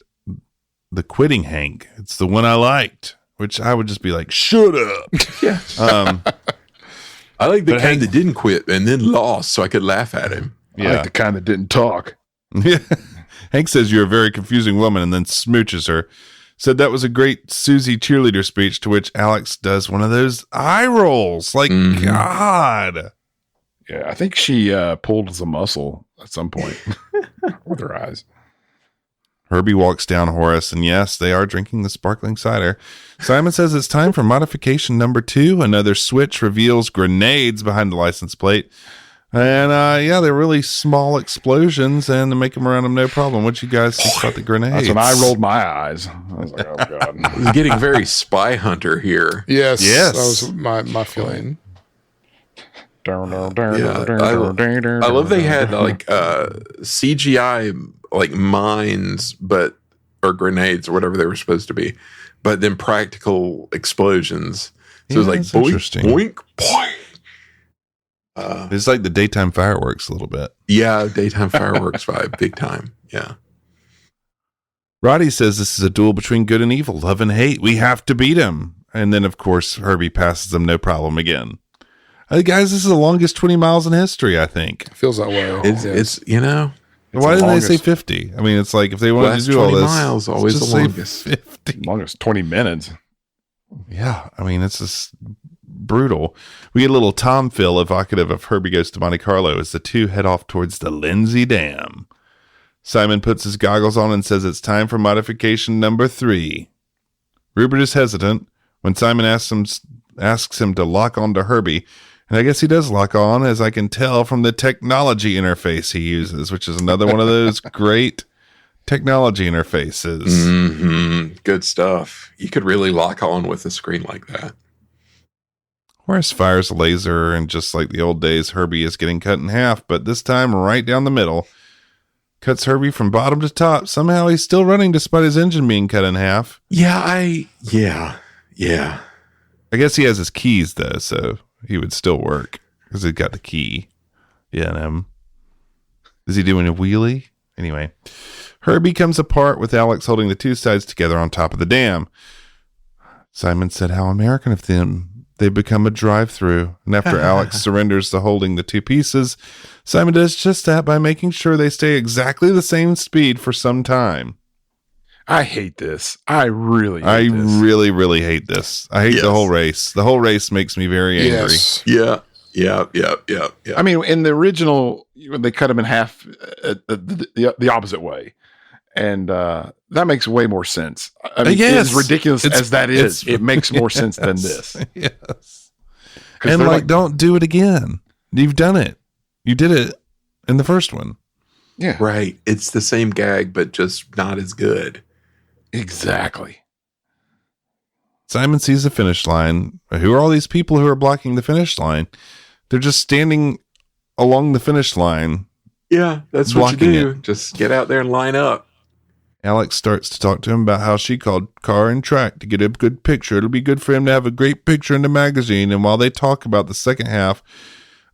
the quitting Hank. It's the one I liked, which I would just be like, shut up.
Yeah. I like the kind that didn't quit and then lost so I could laugh at him.
I like the kind that didn't talk.
Yeah. Hank says you're a very confusing woman and then smooches her. Said that was a great Susie cheerleader speech, to which Alex does one of those eye rolls. Like, God.
Yeah, I think she pulled a muscle at some point with her eyes.
Herbie walks down Horace, and yes, they are drinking the sparkling cider. Simon says it's time for modification number 2. Another switch reveals grenades behind the license plate. And they're really small explosions, and to make them around them no problem. What you guys think about the grenades?
That's when I rolled my eyes. I was like, oh, God.
He's getting very Spy Hunter here.
Yes.
Yes.
That was my feeling.
I love they had like CGI like mines, or grenades or whatever they were supposed to be, but then practical explosions. So it was like
that's
boink,
interesting.
boink, boink.
It's like the daytime fireworks a little bit.
Yeah, daytime fireworks vibe, big time. Yeah.
Roddy says this is a duel between good and evil, love and hate. We have to beat him. And then, of course, Herbie passes them no problem again. Guys, this is the longest 20 miles in history, I think.
Feels that way.
It's you know.
Why didn't they say
longest.
50? I mean, it's like if they wanted
Last
to do all
20
this,
miles, always
just
the
say
longest.
50.
Longest 20 minutes.
Yeah, I mean, it's just brutal. We get a little Tom feel evocative of Herbie Goes to Monte Carlo as the two head off towards the Lindsay Dam. Simon puts his goggles on and says it's time for modification number 3. Rupert is hesitant when Simon asks him to lock on to Herbie, and I guess he does lock on, as I can tell from the technology interface he uses, which is another one of those great technology interfaces.
Mm-hmm. Good stuff. You could really lock on with a screen like that.
Horace fires a laser, and just like the old days, Herbie is getting cut in half, but this time right down the middle. Cuts Herbie from bottom to top. Somehow he's still running despite his engine being cut in half.
Yeah.
I guess he has his keys, though, so he would still work because he's got the key. Yeah, is he doing a wheelie? Anyway, Herbie comes apart with Alex holding the two sides together on top of the dam. Simon said how American of them. They become a drive-through, and after Alex surrenders to holding the two pieces, Simon does just that by making sure they stay exactly the same speed for some time.
I hate this. I really
really hate this. I hate the whole race. The whole race makes me very angry.
Yes.
Yeah.
I mean, in the original, they cut him in half the opposite way. And that makes way more sense. I mean, as ridiculous as that is, it makes more sense than this.
Yes. And like, don't do it again. You've done it. You did it in the first one.
Yeah.
Right. It's the same gag, but just not as good.
Exactly.
Simon sees the finish line. Who are all these people who are blocking the finish line? They're just standing along the finish line.
Yeah, that's what you
blocking
do.
it.
Just get out there and line up.
Alex starts to talk to him about how she called car and track to get a good picture. It'll be good for him to have a great picture in the magazine. And while they talk about the second half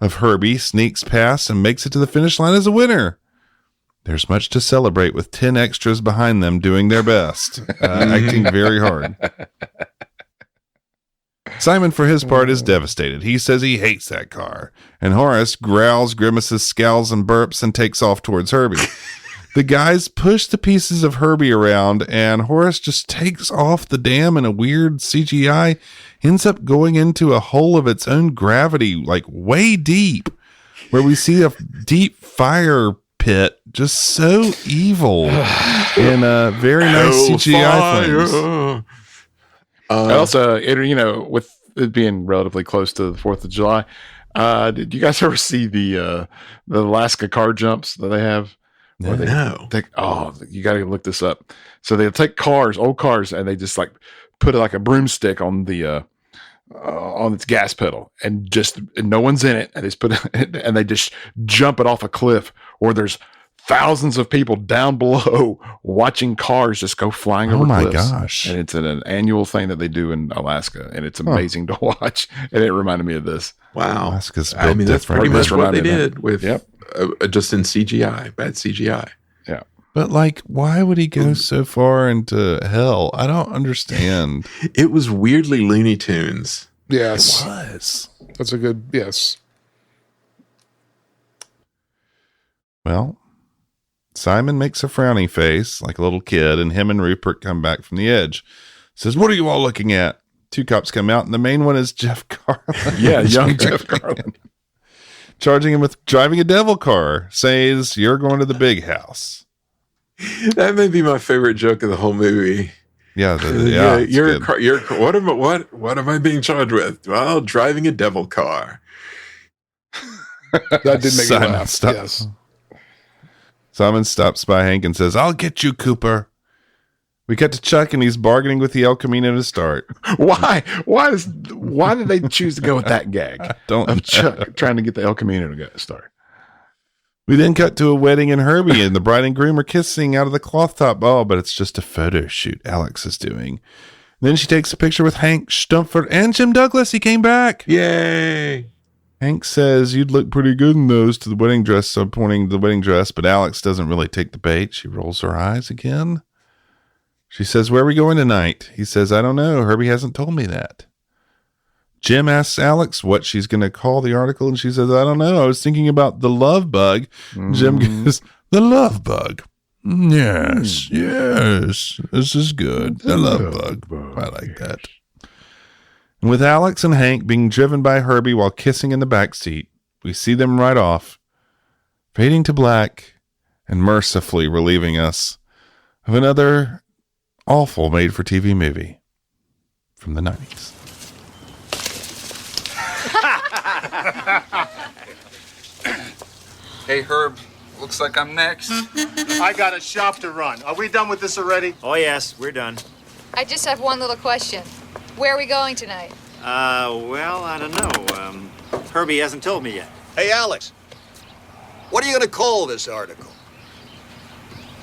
of Herbie, sneaks past and makes it to the finish line as a winner. There's much to celebrate with 10 extras behind them doing their best, acting very hard. Simon, for his part, is devastated. He says he hates that car. And Horace growls, grimaces, scowls, and burps and takes off towards Herbie. The guys push the pieces of Herbie around, and Horace just takes off the dam in a weird CGI, ends up going into a hole of its own gravity, like way deep, where we see a deep fire pit, just so evil, in a very nice CGI flames.
Also, with it being relatively close to the 4th of July, did you guys ever see the Alaska car jumps that they have?
No.
You got to look this up. So they'll take old cars, and they just like put like a broomstick on the on its gas pedal, and no one's in it, and they just put it, and they just jump it off a cliff where there's thousands of people down below watching cars just go flying over cliffs.
Oh my gosh.
And it's an annual thing that they do in Alaska, and it's amazing to watch. And it reminded me of this.
Wow.
Alaska's built
that's
different.
pretty much what they
Reminded me
did with just in CGI, bad CGI.
Yeah.
But like, why would he go so far into hell? I don't understand.
It was weirdly Looney Tunes.
Yes.
It was.
That's a good, yes.
Well, Simon makes a frowny face like a little kid, and him and Rupert come back from the edge. Says, "What are you all looking at?" 2 cops come out, and the main one is Jeff Carlin.
Yeah, young Jeff Carlin.
Charging him with driving a devil car. Says, "You're going to the big house."
That may be my favorite joke of the whole movie.
Yeah,
what am I being charged with? Well, driving a devil car.
That did make
Simon,
me laugh.
stop.
Yes.
Simon stops by Hank and says, "I'll get you, Cooper." We cut to Chuck, and he's bargaining with the El Camino to start.
Why did they choose to go with that gag?
Don't
Chuck trying to get the El Camino to start.
We then cut to a wedding, and Herbie and the bride and groom are kissing out of the cloth top ball, but it's just a photo shoot Alex is doing. Then she takes a picture with Hank Stumford and Jim Douglas. He came back.
Yay.
Hank says, "You'd look pretty good in those," to the wedding dress, so pointing to the wedding dress, but Alex doesn't really take the bait. She rolls her eyes again. She says, "Where are we going tonight?" He says, "I don't know. Herbie hasn't told me that." Jim asks Alex what she's going to call the article, and she says, "I don't know. I was thinking about the love bug." Jim goes, "The love bug? Yes, yes. This is good. The love bug. I like that." And with Alex and Hank being driven by Herbie while kissing in the back seat, we see them ride off, fading to black and mercifully relieving us of another awful made-for-TV movie from the 90s.
Hey, Herb. Looks like I'm next.
I got a shop to run. Are we done with this already?
Oh, yes, we're done.
I just have one little question. Where are we going tonight?
Well, I don't know. Herbie hasn't told me yet.
Hey, Alex, what are you going to call this article?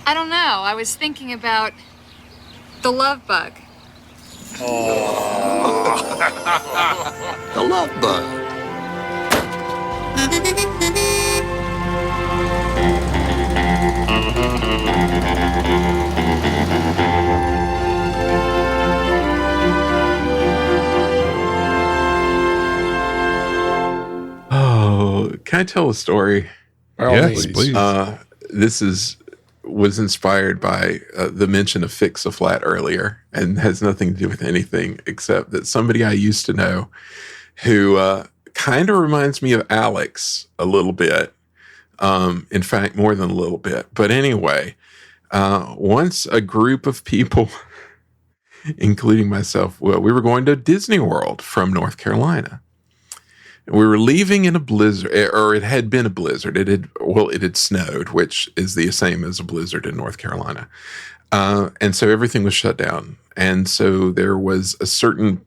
I don't know. I was thinking about the love bug.
The Love Bug.
Oh, can I tell a story?
Yes, please.
This was inspired by the mention of Fix a Flat earlier, and has nothing to do with anything except that somebody I used to know who kind of reminds me of Alex a little bit. In fact, more than a little bit. But anyway, once a group of people, including myself, we were going to Disney World from North Carolina. We were leaving in a blizzard, or it had been a blizzard. It had snowed, which is the same as a blizzard in North Carolina. And so everything was shut down. And so there was a certain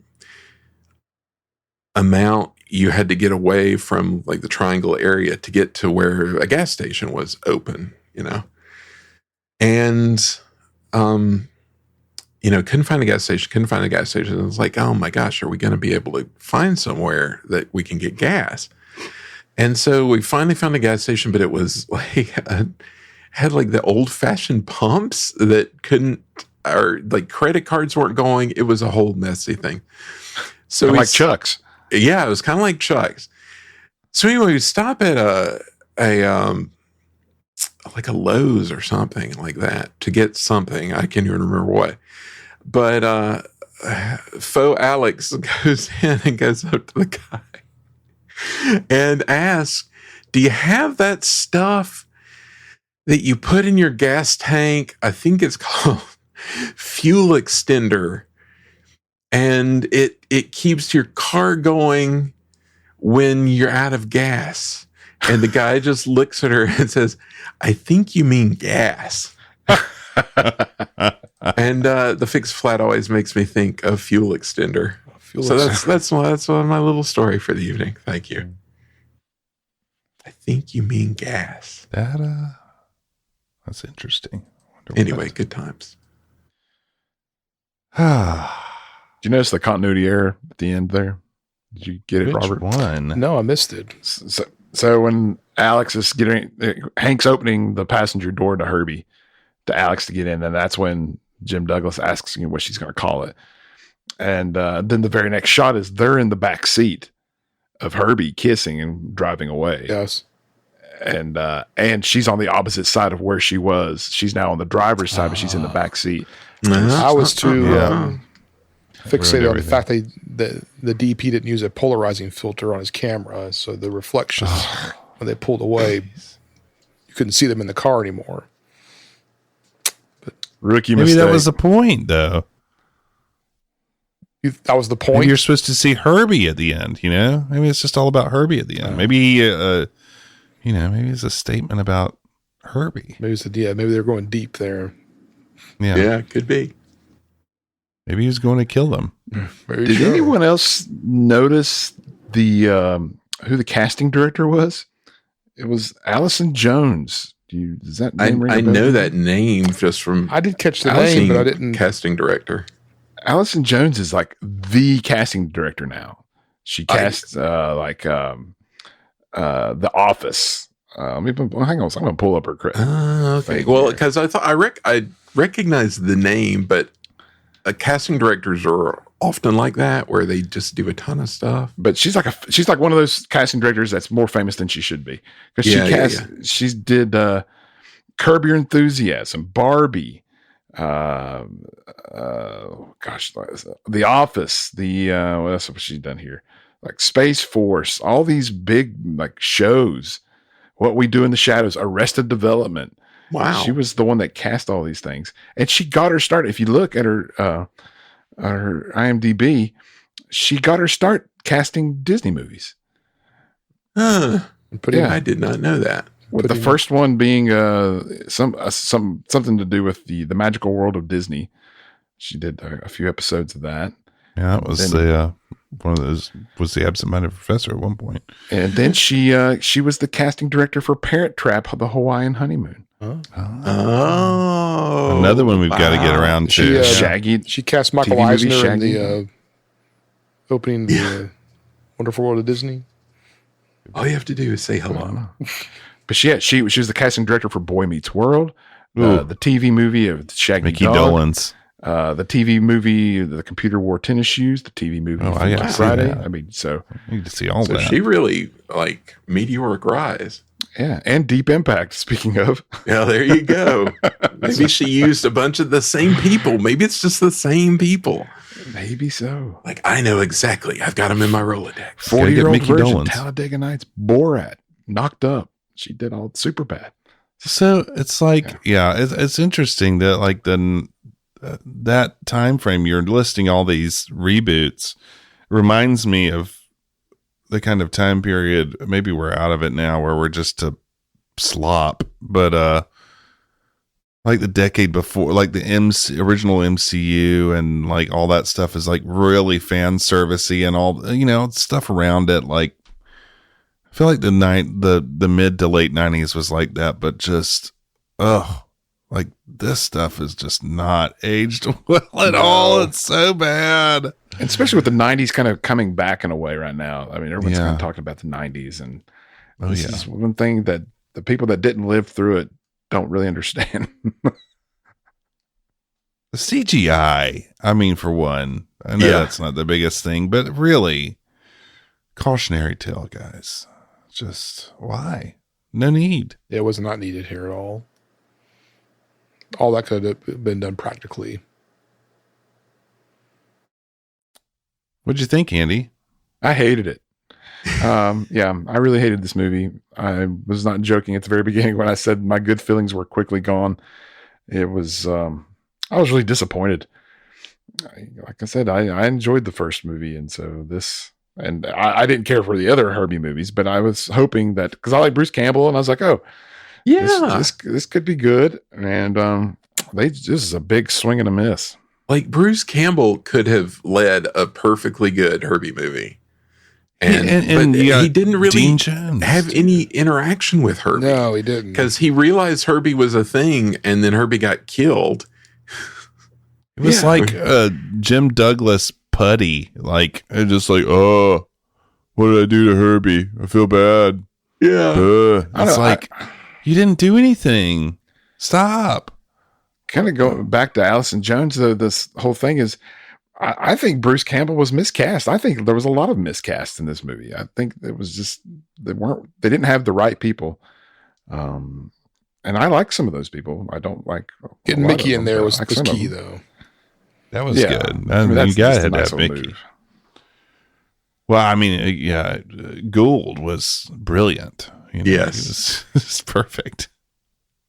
amount you had to get away from like the Triangle area to get to where a gas station was open, And, couldn't find a gas station. It was like, oh my gosh, are we going to be able to find somewhere that we can get gas? And so we finally found a gas station, but it was like, had like the old fashioned pumps that couldn't, or like credit cards weren't going. It was a whole messy thing. So
like Chuck's.
Yeah, it was kind of like Chuck's. So anyway, we stop at like a Lowe's or something like that to get something. I can't even remember what. But faux Alex goes in and goes up to the guy and asks, do you have that stuff that you put in your gas tank? I think it's called fuel extender. And it keeps your car going when you're out of gas. And the guy just looks at her and says, I think you mean gas. And the Fix Flat always makes me think of fuel extender. That's my little story for the evening. Thank you. I think you mean gas.
That's interesting.
Anyway, good times.
Did you notice the continuity error at the end there? Did you get it, Robert?
One?
No, I missed it.
So when Alex is Hank's opening the passenger door to Herbie, to Alex to get in, and that's when Jim Douglas asks what she's going to call it. And then the very next shot is they're in the back seat of Herbie kissing and driving away.
Yes.
And she's on the opposite side of where she was. She's now on the driver's side, but she's in the back seat.
I was too fixated on the
everything.
fact the DP didn't use a polarizing filter on his camera, so the reflections when they pulled away, you couldn't see them in the car anymore.
Rookie
Maybe
mistake.
that was the point, though.
That was the point.
Maybe you're supposed to see Herbie at the end, Maybe it's just all about Herbie at the end. Maybe, maybe it's a statement about Herbie.
Maybe maybe they're going deep there.
Yeah, could be.
Maybe he was going to kill them.
Did anyone else notice who the casting director was? It was Allison Jones. Does that name ring a
I
bell?
know that name just from.
I did catch the name, but I didn't.
Casting director.
Allison Jones is like the casting director now. She casts The Office. Hang on, I'm going to pull up her credit.
Okay. Well, because I thought I recognized the name, but casting directors are often like that, where they just do a ton of stuff.
But she's like one of those casting directors that's more famous than she should be, because she did Curb Your Enthusiasm, Barbie, Gosh, The Office, what else has she done here? Like Space Force, all these big like shows. What We Do in the Shadows, Arrested Development.
Wow.
She was the one that cast all these things. And she got her start. If you look at her IMDb, she got her start casting Disney movies.
Huh. I did not know that.
With the first one being something to do with the magical world of Disney. She did a few episodes of that.
Yeah, that was one of those was the absent-minded professor at one point.
And then she was the casting director for Parent Trap: The Hawaiian Honeymoon.
Oh,
another one we've got to get around to.
Shaggy.
She cast Michael
TV movie
Eisner in
Shaggy.
the opening of the Wonderful World of Disney.
All you have to do is say hello.
But she was the casting director for Boy Meets World, the TV movie of Shaggy
Mickey
Dog,
Dolenz.
The TV movie, The Computer Wore Tennis Shoes, the TV movie
I gotta see
Friday.
that.
I mean, so
I need to see all
So
that.
she really like meteoric rise.
yeah, and Deep Impact. Speaking of,
Yeah, there you go. Maybe she used a bunch of the same people. Maybe it's just the same people.
maybe so.
Like, I know exactly. I've got them in my Rolodex.
40-year-old
Mickey
version,
Dolenz.
Talladega Nights, Borat, Knocked Up. She did all super bad.
So it's like, it's interesting that like that time frame you're listing all these reboots reminds me of the kind of time period. Maybe we're out of it now, where we're just to slop, but like the decade before, like the original MCU and like all that stuff is like really fan servicey and all stuff around it. Like I feel like the mid to late 90s was like that, but just like this stuff is just not aged well at all. It's so bad.
And especially with the 90s kind of coming back in a way right now. I mean, everyone's kind of talking about the 90s, and this is one thing that the people that didn't live through it don't really understand.
The CGI, I mean, for one, I know that's not the biggest thing, but really, cautionary tale, guys. Just why? No need.
It was not needed here at all. All that could have been done practically.
What'd you think, Andy?
I hated it. I really hated this movie. I was not joking at the very beginning when I said my good feelings were quickly gone. It was, I was really disappointed. Like I said, I enjoyed the first movie, and so and I didn't care for the other Herbie movies, but I was hoping that, because I like Bruce Campbell, and I was like, oh, this could be good. And this is a big swing and a miss.
Like, Bruce Campbell could have led a perfectly good Herbie movie. And he didn't really have any interaction with Herbie.
No, he didn't.
Because he realized Herbie was a thing, and then Herbie got killed.
It was like Jim Douglas putty. Like, just like, oh, what did I do to Herbie? I feel bad.
Yeah.
It's like, you didn't do anything. Stop.
Kind of going back to Allison Jones, though, this whole thing is, I think Bruce Campbell was miscast. I think there was a lot of miscast in this movie. I think it was just, they didn't have the right people. And I like some of those people. I don't like
getting Mickey in there was key, though.
That was good. I mean, you got to have Mickey. Well, I mean, Gould was brilliant.
Yes.
He was perfect.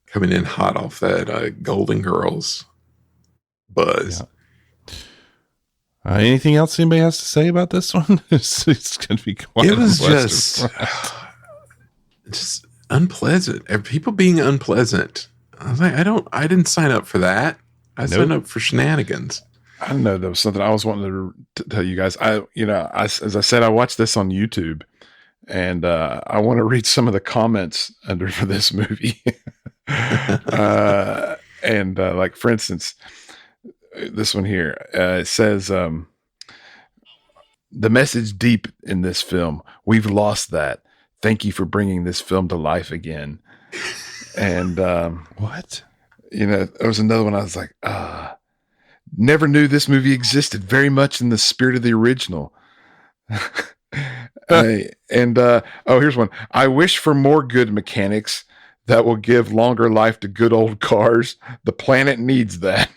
Coming in hot off that Golden Girls buzz.
Yeah. Anything else anybody has to say about this one? It's going to be quiet.
It was just unpleasant. People being unpleasant. I was like, I didn't sign up for that. I signed up for shenanigans.
I don't know. There was something I was wanting to tell you guys. As I said, I watched this on YouTube, and I want to read some of the comments under for this movie. Like, for instance, this one here, it says, the message deep in this film. We've lost that. Thank you for bringing this film to life again. And
what?
There was another one. I was like, never knew this movie existed. Very much in the spirit of the original. Here's one. I wish for more good mechanics. that will give longer life to good old cars. The planet needs that.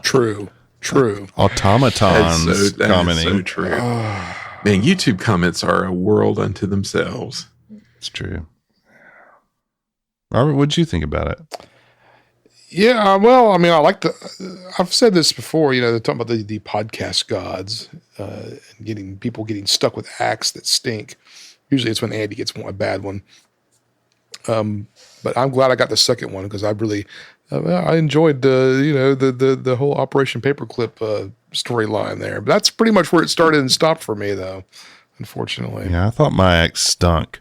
True.
Automatons
That is
commenting.
so true. Man, YouTube comments are a world unto themselves.
It's true. Robert, what'd you think about it?
Yeah, well, I mean, I've said this before, they're talking about the podcast gods, and getting stuck with acts that stink. Usually it's when Andy gets a bad one. But I'm glad I got the second one because I really, I enjoyed the whole Operation Paperclip storyline there. But that's pretty much where it started and stopped for me, though, unfortunately.
Yeah, I thought my act stunk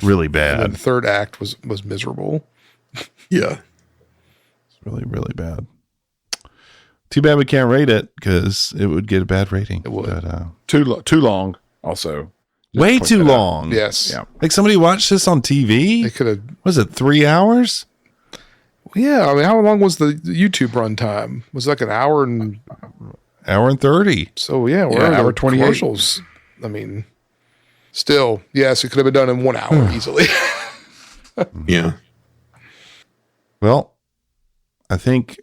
really bad.
And then the third act was miserable.
Yeah.
Really, really bad. Too bad we can't rate it because it would get a bad rating.
It would.
But,
Too long. Also,
way too long.
Yes.
Yeah.
Like somebody watched this on TV.
They could have.
Was it 3 hours?
Yeah. I mean, how long was the YouTube runtime? Was it like an hour and
Hour and 30.
So yeah,
hour 28.
commercials. I mean, still, yes, it could have been done in 1 hour easily.
Yeah.
Well, I think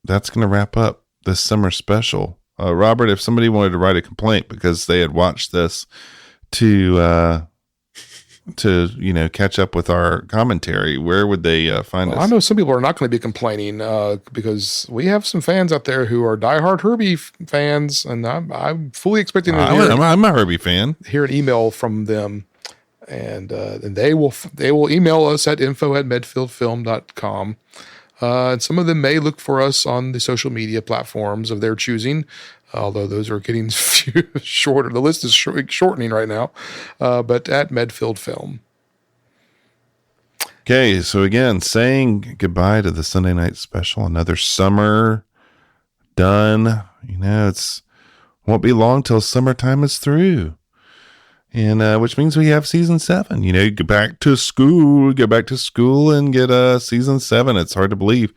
that's going to wrap up this summer special. Robert, if somebody wanted to write a complaint because they had watched this to catch up with our commentary, where would they find us?
I know some people are not going to be complaining because we have some fans out there who are diehard Herbie fans, and I'm fully expecting to
I'm a Herbie fan.
hear an email from them, and they will email us at info@medfieldfilm.com. And some of them may look for us on the social media platforms of their choosing, although those are getting shorter. The list is shortening right now, but at Medfield Film.
Okay, so again, saying goodbye to the Sunday night special. Another summer done. Won't be long till summertime is through. And which means we have season 7. Go back to school and get season 7. It's hard to believe.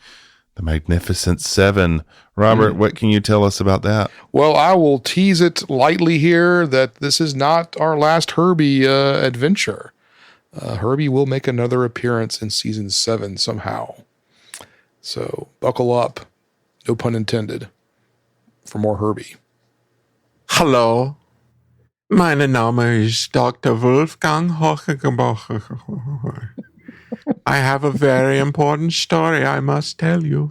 The Magnificent 7. Robert, what can you tell us about that?
Well, I will tease it lightly here that this is not our last Herbie adventure. Herbie will make another appearance in season 7 somehow. So buckle up, no pun intended, for more Herbie.
Hello. Mein Name is Dr. Wolfgang Hochgebach. I have a very important story I must tell you.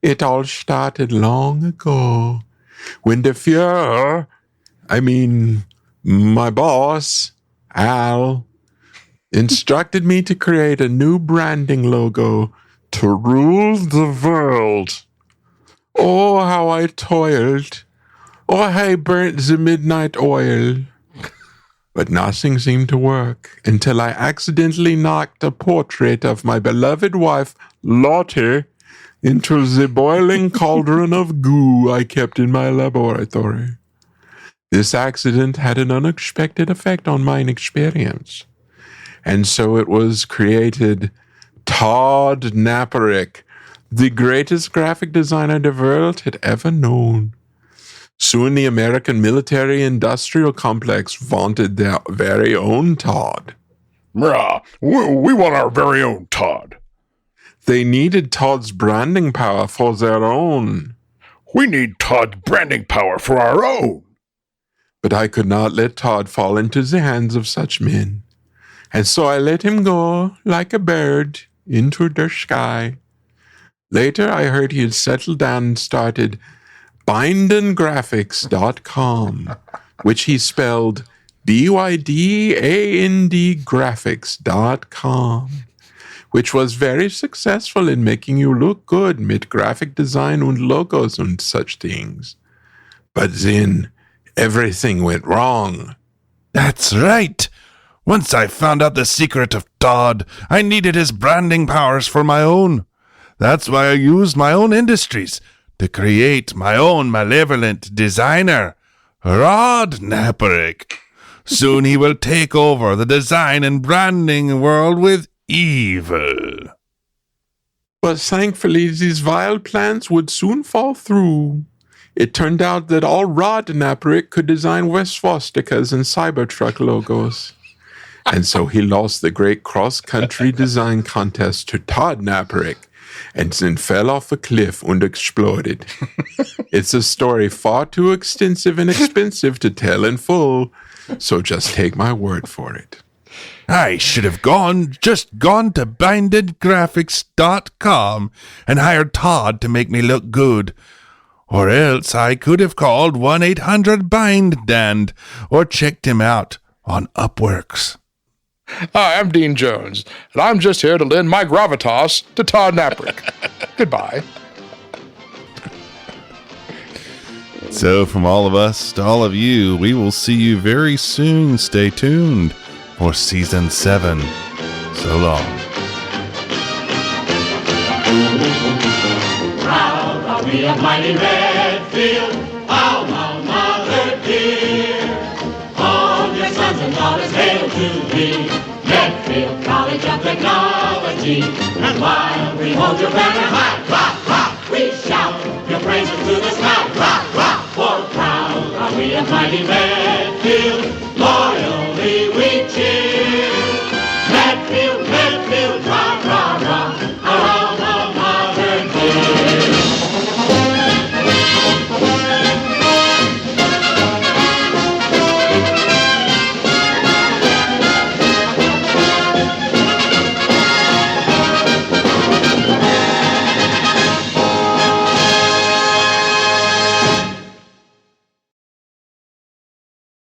It all started long ago when the Fuhrer, my boss, Al, instructed me to create a new branding logo to rule the world. Oh, how I toiled. Oh, I burnt the midnight oil. But nothing seemed to work until I accidentally knocked a portrait of my beloved wife, Lotte, into the boiling cauldron of goo I kept in my laboratory. This accident had an unexpected effect on my experience. And so it was created Todd Naperick, the greatest graphic designer the world had ever known. Soon the American military-industrial complex wanted their very own Todd.
Rah, we want our very own Todd.
They needed Todd's branding power for their own.
We need Todd's branding power for our own.
But I could not let Todd fall into the hands of such men. And so I let him go like a bird into the sky. Later I heard he had settled down and started ByndandGraphics.com, which he spelled BYDAND graphics.com, which was very successful in making you look good mit graphic design and logos and such things. But then everything went wrong.
That's right. Once I found out the secret of Todd, I needed his branding powers for my own. That's why I used my own industries to create my own malevolent designer, Rod Naperick. Soon he will take over the design and branding world with evil.
But thankfully, these vile plans would soon fall through. It turned out that all Rod Naperick could design swastikas and Cybertruck logos. And so he lost the great cross-country design contest to Todd Naperick and then fell off a cliff and exploded. It's a story far too extensive and expensive to tell in full, so just take my word for it.
I should have just gone to bindedgraphics.com and hired Todd to make me look good. Or else I could have called 1-800-BIND-DAND or checked him out on Upworks.
Hi, I'm Dean Jones, and I'm just here to lend my gravitas to Todd Naperick. Goodbye.
So from all of us to all of you, we will see you very soon. Stay tuned for Season 7. So long.
Proud are we of mighty Redfield, our mother dear. All your sons and daughters hail to thee, Redfield College of Technology. And while we hold your banner high, rock, rock, we shout your praises to the sky, rock, rock. For proud are we of mighty Redfield.